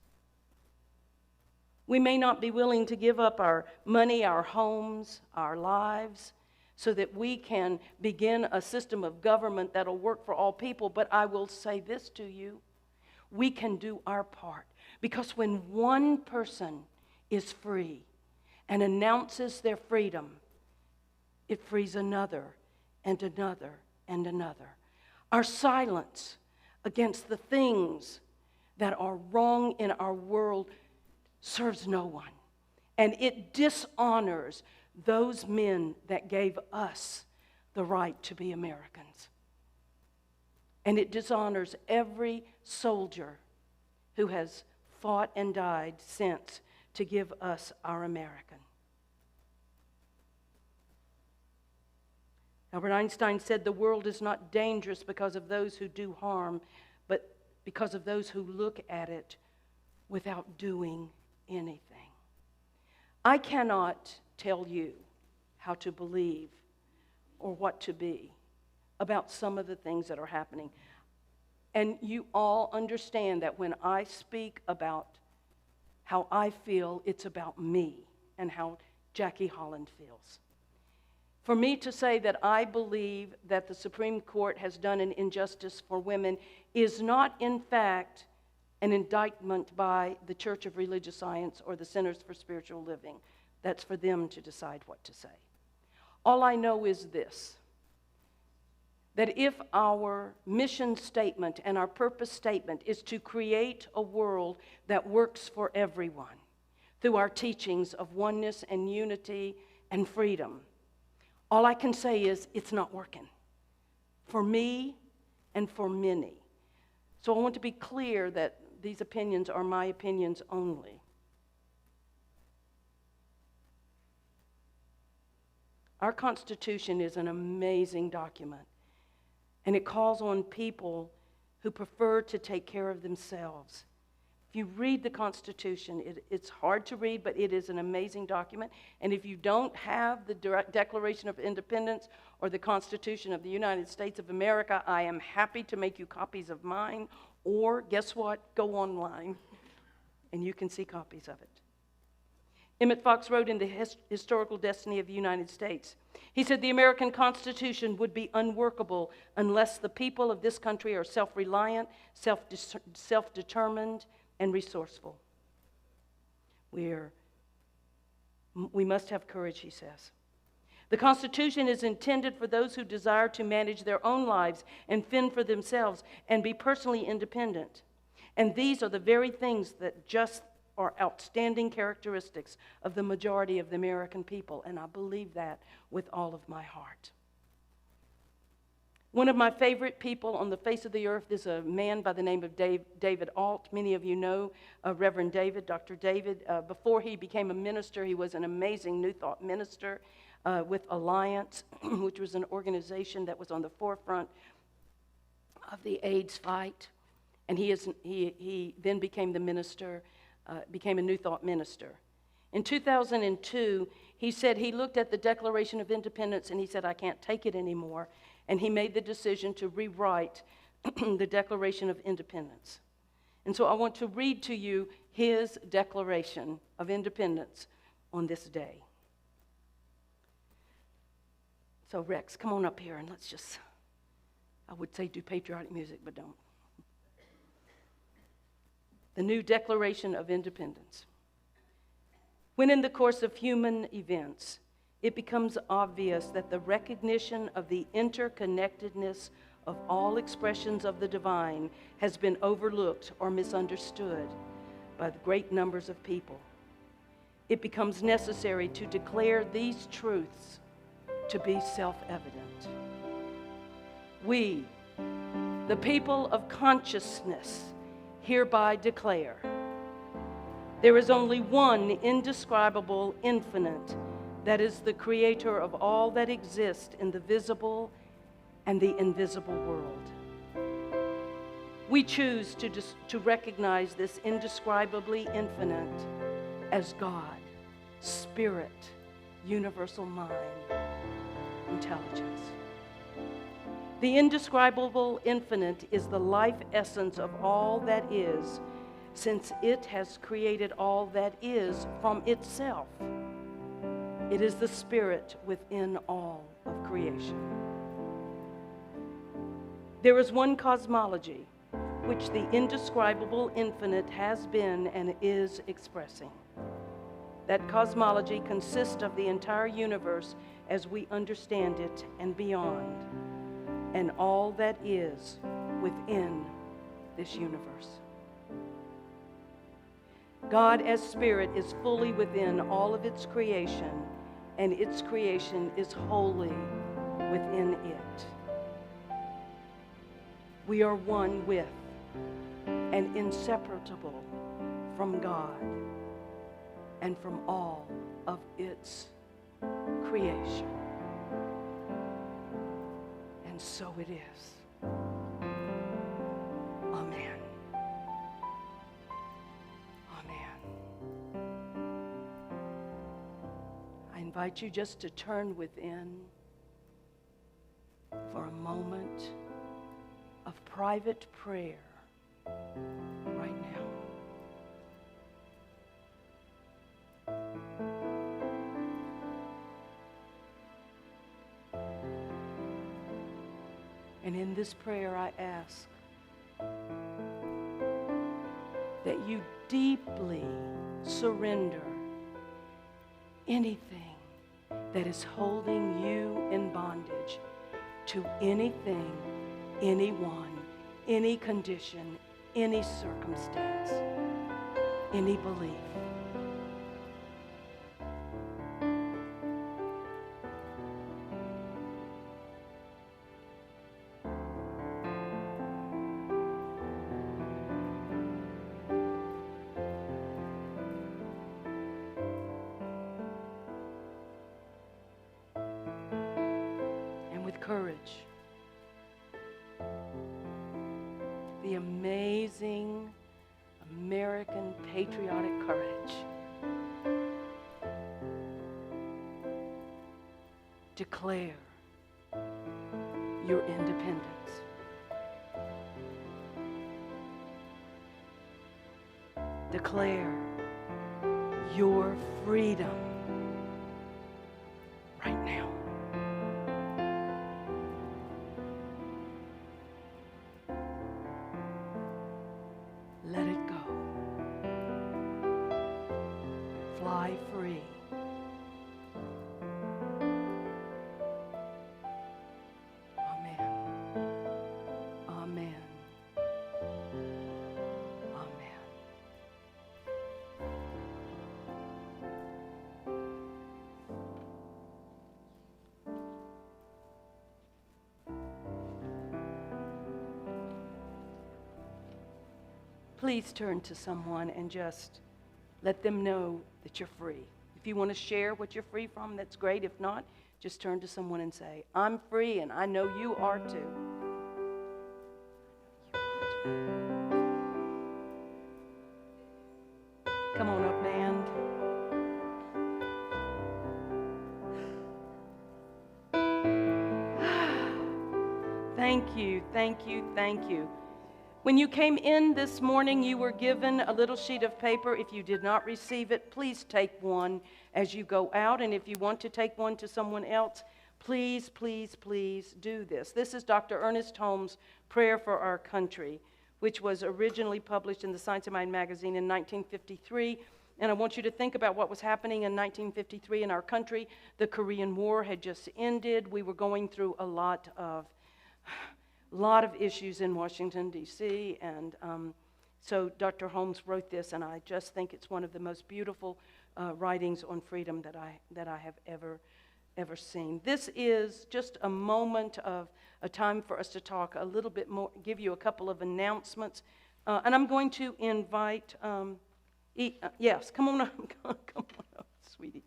We may not be willing to give up our money, our homes, our lives, so that we can begin a system of government that'll work for all people. But I will say this to you, we can do our part. Because when one person is free and announces their freedom, it frees another and another and another. Our silence against the things that are wrong in our world serves no one. And it dishonors those men that gave us the right to be Americans. And it dishonors every soldier who has fought and died since to give us our American. Albert Einstein said the world is not dangerous because of those who do harm, but because of those who look at it without doing anything. I cannot tell you how to believe or what to be about some of the things that are happening. And you all understand that when I speak about how I feel, it's about me and how Jackie Holland feels. For me to say that I believe that the Supreme Court has done an injustice for women is not, in fact, an indictment by the Church of Religious Science or the Centers for Spiritual Living. That's for them to decide what to say. All I know is this, that if our mission statement and our purpose statement is to create a world that works for everyone through our teachings of oneness and unity and freedom, all I can say is it's not working for me and for many. So I want to be clear that these opinions are my opinions only. Our Constitution is an amazing document, and it calls on people who prefer to take care of themselves. If you read the Constitution, it's hard to read, but it is an amazing document. And if you don't have the Declaration of Independence or the Constitution of the United States of America, I am happy to make you copies of mine. Or, guess what? Go online, and you can see copies of it. Emmett Fox wrote in The Historical Destiny of the United States, he said, the American Constitution would be unworkable unless the people of this country are self-reliant, self-determined, and resourceful. We must have courage, he says. The Constitution is intended for those who desire to manage their own lives and fend for themselves and be personally independent. And these are the very things that just are outstanding characteristics of the majority of the American people, and I believe that with all of my heart. One of my favorite people on the face of the earth is a man by the name of David Alt. Many of you know Reverend David, Dr. David. Before he became a minister, he was an amazing New Thought minister with Alliance, which was an organization that was on the forefront of the AIDS fight. And he then became the minister, became a New Thought minister. In 2002, he said he looked at the Declaration of Independence and he said, I can't take it anymore. And he made the decision to rewrite the Declaration of Independence. And so I want to read to you his Declaration of Independence on this day. So Rex, come on up here and let's just, I would say do patriotic music, but don't. The new Declaration of Independence. When in the course of human events, it becomes obvious that the recognition of the interconnectedness of all expressions of the divine has been overlooked or misunderstood by the great numbers of people, it becomes necessary to declare these truths to be self-evident. We, the people of consciousness, hereby declare there is only one indescribable infinite that is the creator of all that exists in the visible and the invisible world. We choose to recognize this indescribably infinite as God, Spirit, universal mind, intelligence. The indescribable infinite is the life essence of all that is, since it has created all that is from itself. It is the Spirit within all of creation. There is one cosmology which the indescribable infinite has been and is expressing. That cosmology consists of the entire universe as we understand it and beyond, and all that is within this universe. God as Spirit is fully within all of its creation, and its creation is wholly within it. We are one with and inseparable from God and from all of its creation. And so it is. Amen. Amen. I invite you just to turn within for a moment of private prayer right now. And in this prayer, I ask that you deeply surrender anything that is holding you in bondage to anything, anyone, any condition, any circumstance, any belief. Courage. The amazing American patriotic courage. Declare your independence. Declare your freedom right now. Let it go. Fly free. Amen. Amen. Amen. Please turn to someone and just let them know that you're free. If you want to share what you're free from, that's great. If not, just turn to someone and say, I'm free and I know you are too. Come on up, band. Thank you, thank you, thank you. When you came in this morning, you were given a little sheet of paper. If you did not receive it, please take one as you go out. And if you want to take one to someone else, please, please, please do this. This is Dr. Ernest Holmes' Prayer for Our Country, which was originally published in the Science of Mind magazine in 1953. And I want you to think about what was happening in 1953 in our country. The Korean War had just ended. We were going through a lot of issues in Washington, D.C., and so Dr. Holmes wrote this, and I just think it's one of the most beautiful writings on freedom that I have ever seen. This is just a moment of a time for us to talk a little bit more, give you a couple of announcements, and I'm going to invite, yes, come on up, come on up, sweetie.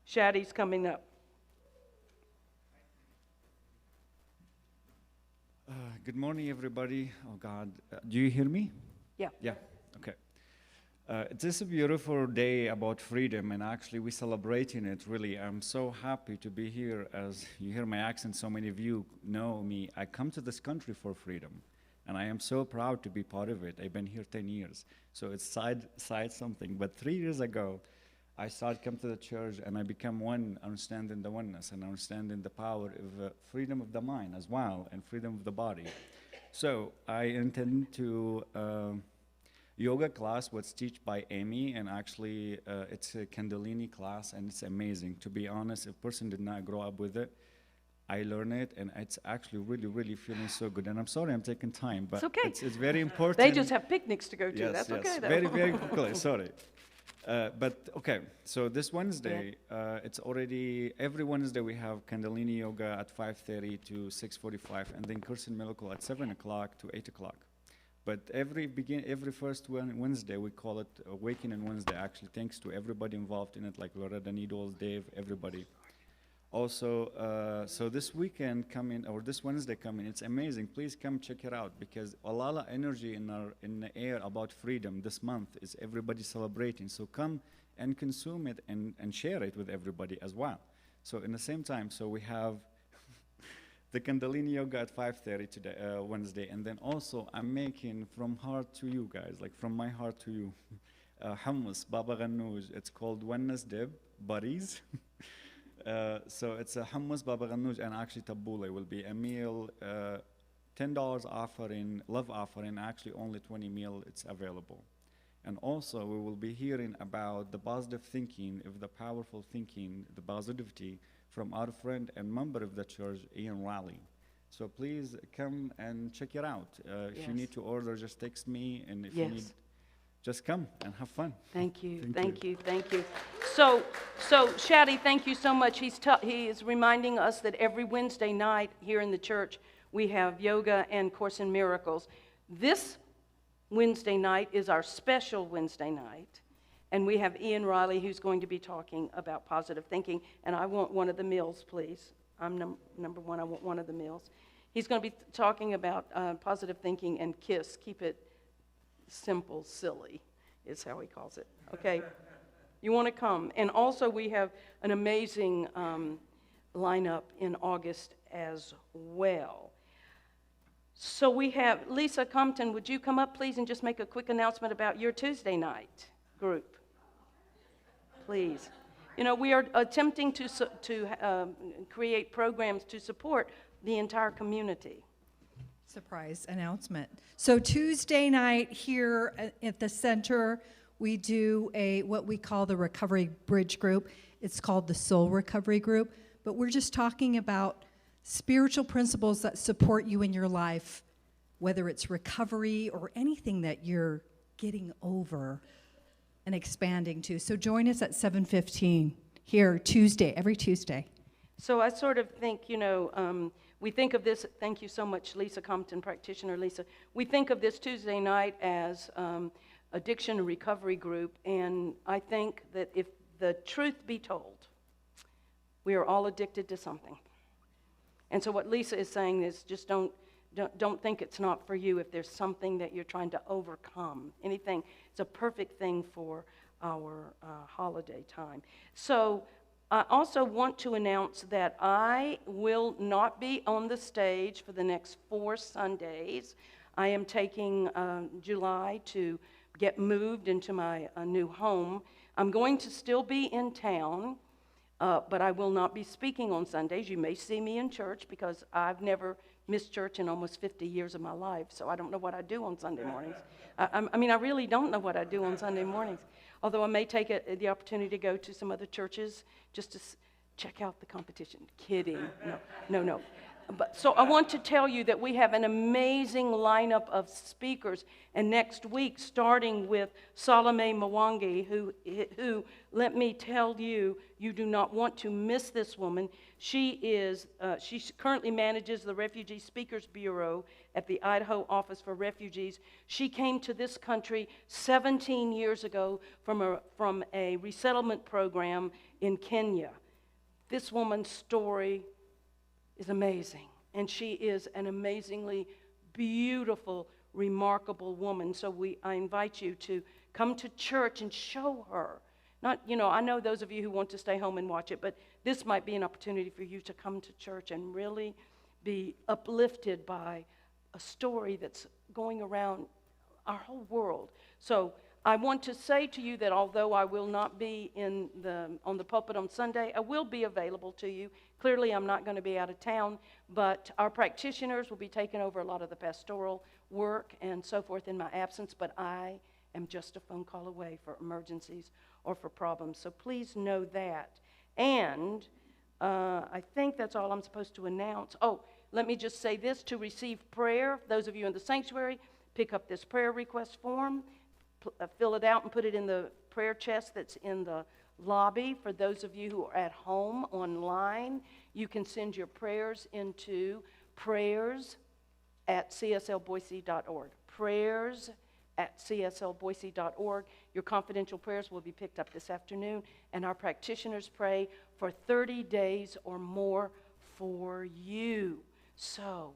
Shaddy's coming up. Good morning, everybody. Oh, God. Do you hear me? Yeah. Yeah, okay. This is a beautiful day about freedom, and actually we're celebrating it, really. I'm so happy to be here. As you hear my accent, so many of you know me. I come to this country for freedom, and I am so proud to be part of it. I've been here 10 years, so it's side something. But 3 years ago, I started come to the church, and I become one, understanding the oneness, and understanding the power of freedom of the mind as well, and freedom of the body. So I intend to yoga class was taught by Amy, and actually it's a Kundalini class, and it's amazing. To be honest, if a person did not grow up with it, I learned it, and it's actually really, really feeling so good. And I'm sorry I'm taking time, but It's okay. it's very important. They just have picnics to go to. Yes, That's yes. okay, though. Very, very quickly, sorry. But okay, so this Wednesday, it's already, every Wednesday we have Kundalini Yoga at 5:30 to 6:45, and then Course in Miracle at 7 o'clock to 8 o'clock. But every first Wednesday, we call it Awakening Wednesday, actually, thanks to everybody involved in it, like Loretta Needles, Dave, everybody. Also, so this weekend coming, or this Wednesday coming, it's amazing. Please come check it out, because a lot of energy in the air about freedom this month is everybody celebrating. So come and consume it and share it with everybody as well. So in the same time, so we have the Kundalini Yoga at 5:30 today, Wednesday, and then also I'm making from heart to you guys, like from my heart to you, hummus, baba ghanoush. It's called Oneness Dib, buddies. So it's a hummus, baba ghanoush, and actually tabbouleh will be a meal, $10 offering, love offering, actually only 20 meal it's available. And also we will be hearing about the positive thinking, of the powerful thinking, the positivity from our friend and member of the church, Ian Raleigh. So please come and check it out. If you need to order, just text me, and if you need, just come and have fun. Thank you, thank you. So Shadi, thank you so much. He is reminding us that every Wednesday night here in the church, we have yoga and Course in Miracles. This Wednesday night is our special Wednesday night, and we have Ian Riley who's going to be talking about positive thinking, and I want one of the meals, please. I'm number one, I want one of the meals. He's going to be talking about positive thinking and KISS, keep it simple, silly, is how he calls it, okay? You want to come. And also we have an amazing lineup in August as well. So we have Lisa Compton. Would you come up, please, and just make a quick announcement about your Tuesday night group? Please. You know, we are attempting to create programs to support the entire community. Surprise announcement. So Tuesday night here at the center, we do what we call the Recovery Bridge Group. It's called the Soul Recovery Group, but we're just talking about spiritual principles that support you in your life, whether it's recovery or anything that you're getting over and expanding to. So join us at 7:15 here Tuesday, every Tuesday. So I sort of think, you know, we think of this, thank you so much, Lisa Compton, practitioner Lisa. We think of this Tuesday night as addiction recovery group, and I think that if the truth be told, we are all addicted to something. And so what Lisa is saying is just don't think it's not for you if there's something that you're trying to overcome. Anything, it's a perfect thing for our holiday time. So I also want to announce that I will not be on the stage for the next 4 Sundays. I am taking July to get moved into my new home. I'm going to still be in town, but I will not be speaking on Sundays. You may see me in church because I've never missed church in almost 50 years of my life, so I don't know what I do on Sunday mornings. I mean, I really don't know what I do on Sunday mornings, although I may take the opportunity to go to some other churches just to check out the competition. Kidding. No. But, so I want to tell you that we have an amazing lineup of speakers, and next week, starting with Salome Mwangi, who, let me tell you, you do not want to miss this woman. She currently manages the Refugee Speakers Bureau at the Idaho Office for Refugees. She came to this country 17 years ago from a resettlement program in Kenya. This woman's story is amazing. And she is an amazingly beautiful, remarkable woman. So I invite you to come to church and show her. Not, I know those of you who want to stay home and watch it, but this might be an opportunity for you to come to church and really be uplifted by a story that's going around our whole world. So I want to say to you that although I will not be on the pulpit on Sunday, I will be available to you. Clearly, I'm not going to be out of town, but our practitioners will be taking over a lot of the pastoral work and so forth in my absence, but I am just a phone call away for emergencies or for problems. So please know that. And I think that's all I'm supposed to announce. Oh, let me just say this. To receive prayer, those of you in the sanctuary, pick up this prayer request form, fill it out and put it in the prayer chest that's in the lobby. For those of you who are at home online, you can send your prayers into prayers@cslboise.org. Prayers@cslboise.org. Your confidential prayers will be picked up this afternoon, and our practitioners pray for 30 days or more for you. So,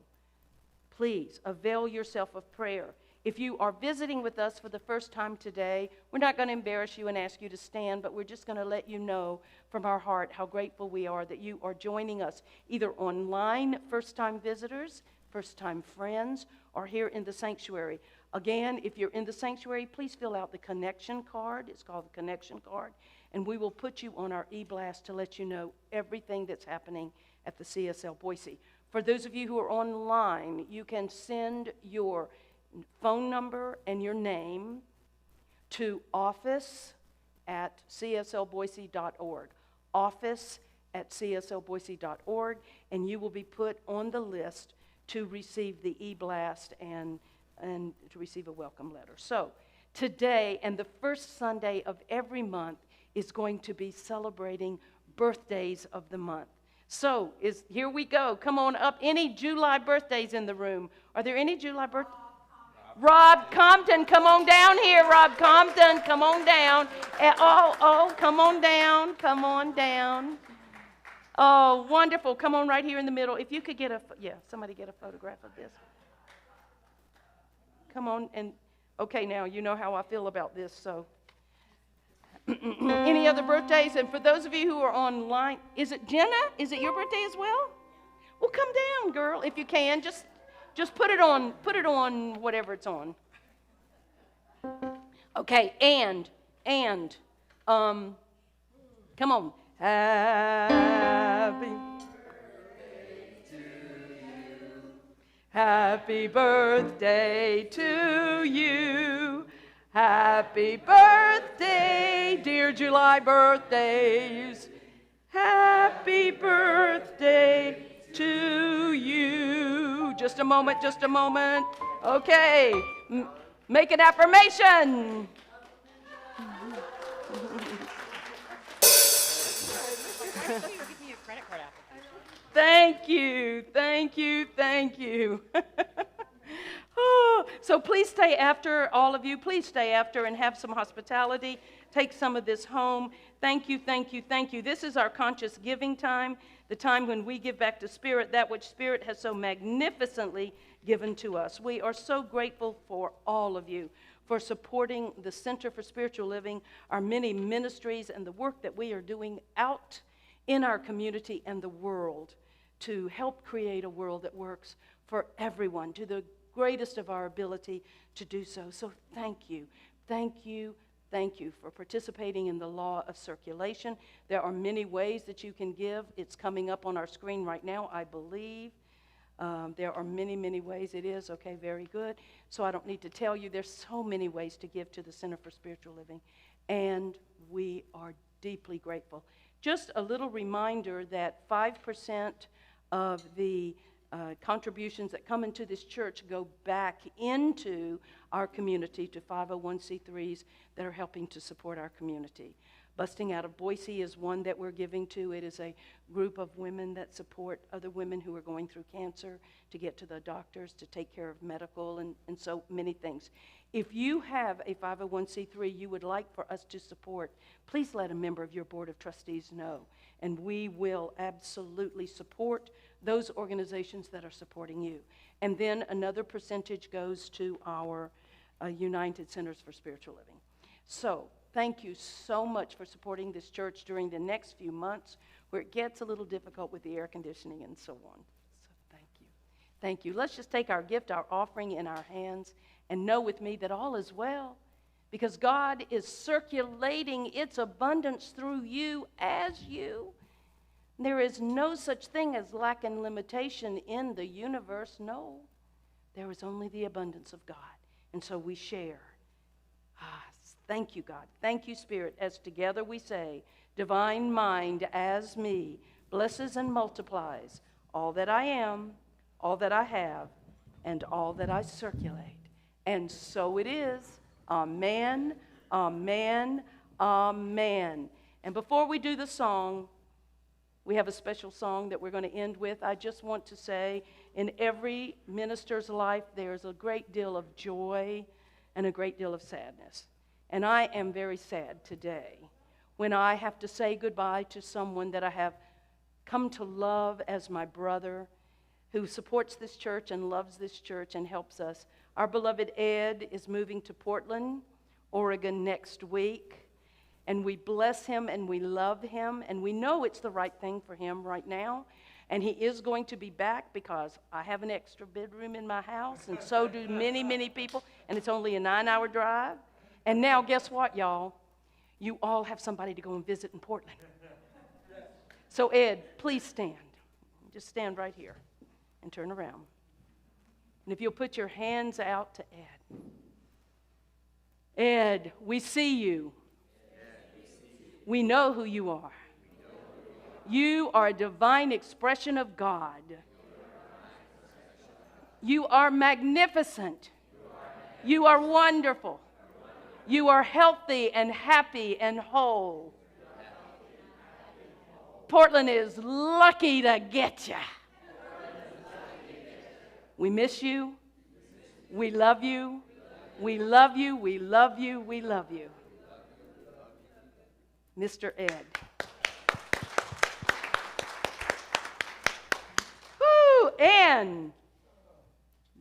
please avail yourself of prayer. If you are visiting with us for the first time today, we're not going to embarrass you and ask you to stand, but we're just going to let you know from our heart how grateful we are that you are joining us, either online, first-time visitors, first-time friends, or here in the sanctuary. Again, if you're in the sanctuary, please fill out the connection card. It's called the connection card, and we will put you on our e-blast to let you know everything that's happening at the CSL Boise. For those of you who are online, you can send your phone number and your name to office@cslboise.org. Office@cslboise.org, and you will be put on the list to receive the e-blast and to receive a welcome letter. So today and the first Sunday of every month is going to be celebrating birthdays of the month. So here we go. Come on up. Any July birthdays in the room? Are there any July birthdays? Rob Compton, come on down here, Rob Compton, come on down. Come on down, come on down. Oh, wonderful. Come on right here in the middle. If you could somebody get a photograph of this. Come on, and okay, now you know how I feel about this, so. Any other birthdays? And for those of you who are online, is it Jenna? Is it your birthday as well? Well, come down, girl, if you can. Just put it on whatever it's on. Okay, and come on. Happy birthday to you. Happy birthday, dear July birthdays. Happy birthday to you. Just a moment. Okay, make an affirmation. Thank you. So please stay after, all of you. Please stay after and have some hospitality. Take some of this home. Thank you. This is our conscious giving time, the time when we give back to Spirit that which Spirit has so magnificently given to us. We are so grateful for all of you for supporting the Center for Spiritual Living, our many ministries, and the work that we are doing out in our community and the world to help create a world that works for everyone to the greatest of our ability to do so. So thank you for participating in the law of circulation. There are many ways that you can give. It's coming up on our screen right now, I believe. There are many ways. It is, okay, very good. So I don't need to tell you, there's so many ways to give to the Center for Spiritual Living, and we are deeply grateful. Just a little reminder that 5% of the contributions that come into this church go back into our community to 501c3s that are helping to support our community. Busting Out of Boise is one that we're giving to. It is a group of women that support other women who are going through cancer to get to the doctors, to take care of medical and so many things. If you have a 501c3 you would like for us to support, please let a member of your board of trustees know. And we will absolutely support those organizations that are supporting you. And then another percentage goes to our United Centers for Spiritual Living. So, thank you so much for supporting this church during the next few months where it gets a little difficult with the air conditioning and so on. So thank you. Thank you. Let's just take our gift, our offering in our hands, and know with me that all is well, because God is circulating its abundance through you as you. There is no such thing as lack and limitation in the universe. No. There is only the abundance of God. And so we share. Thank you, God. Thank you, Spirit, as together we say, divine mind as me blesses and multiplies all that I am, all that I have, and all that I circulate. And so it is. Amen, amen, amen. And before we do the song, we have a special song that we're going to end with. I just want to say, in every minister's life, there's a great deal of joy and a great deal of sadness. And I am very sad today when I have to say goodbye to someone that I have come to love as my brother, who supports this church and loves this church and helps us. Our beloved Ed is moving to Portland, Oregon next week. And we bless him and we love him. And we know it's the right thing for him right now. And he is going to be back because I have an extra bedroom in my house. And so do many, many people. And it's only a 9-hour drive. And now, guess what, y'all? You all have somebody to go and visit in Portland. So, Ed, please stand. Just stand right here and turn around. And if you'll put your hands out to Ed. Ed, we see you. We know who you are. You are a divine expression of God. You are magnificent. You are wonderful. You are healthy and happy and whole. Portland is lucky to get you. We miss you. We love you. We love you. We love you. We love you. Mr. Ed. Woo! And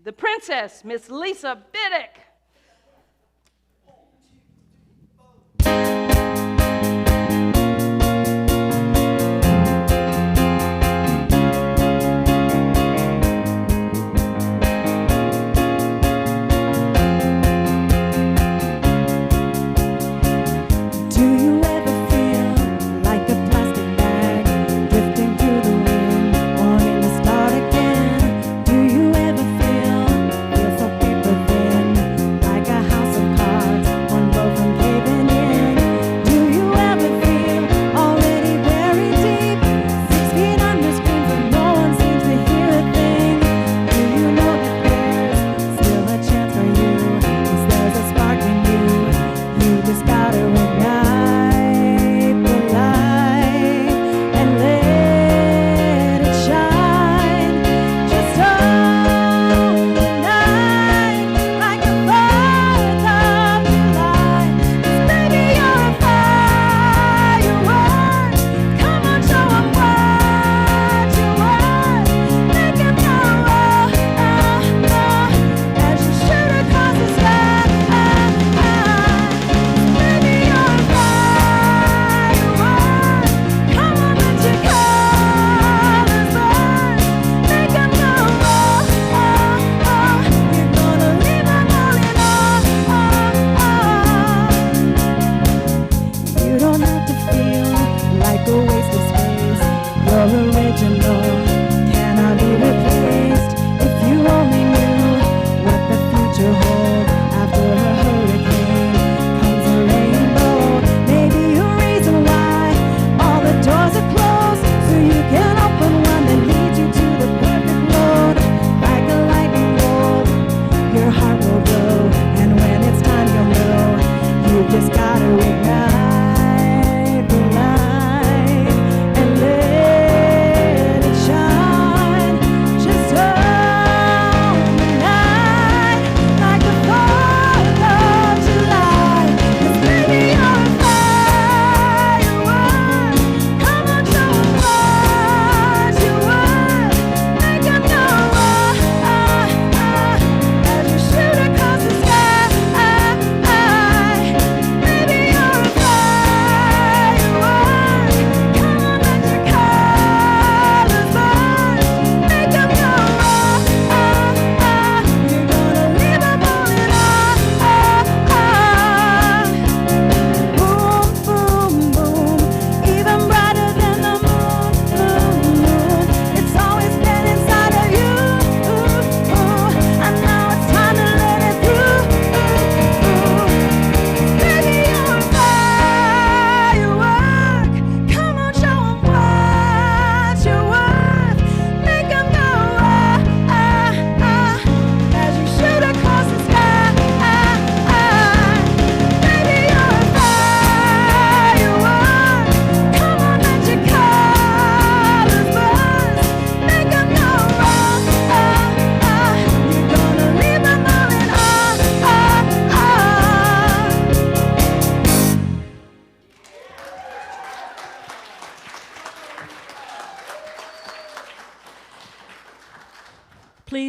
the princess, Miss Lisa Bittick.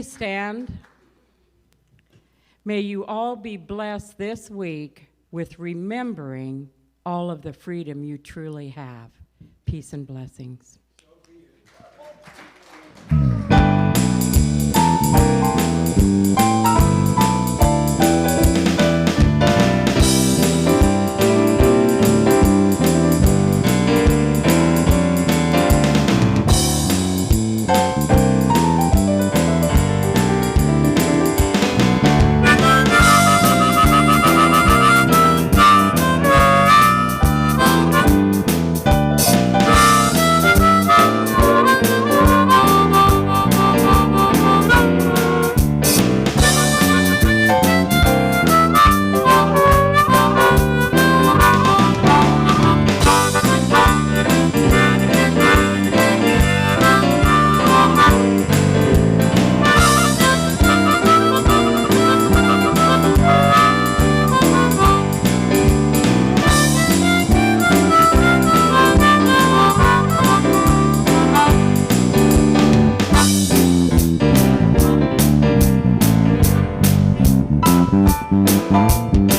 please stand? May you all be blessed this week with remembering all of the freedom you truly have. Peace and blessings. Thank you.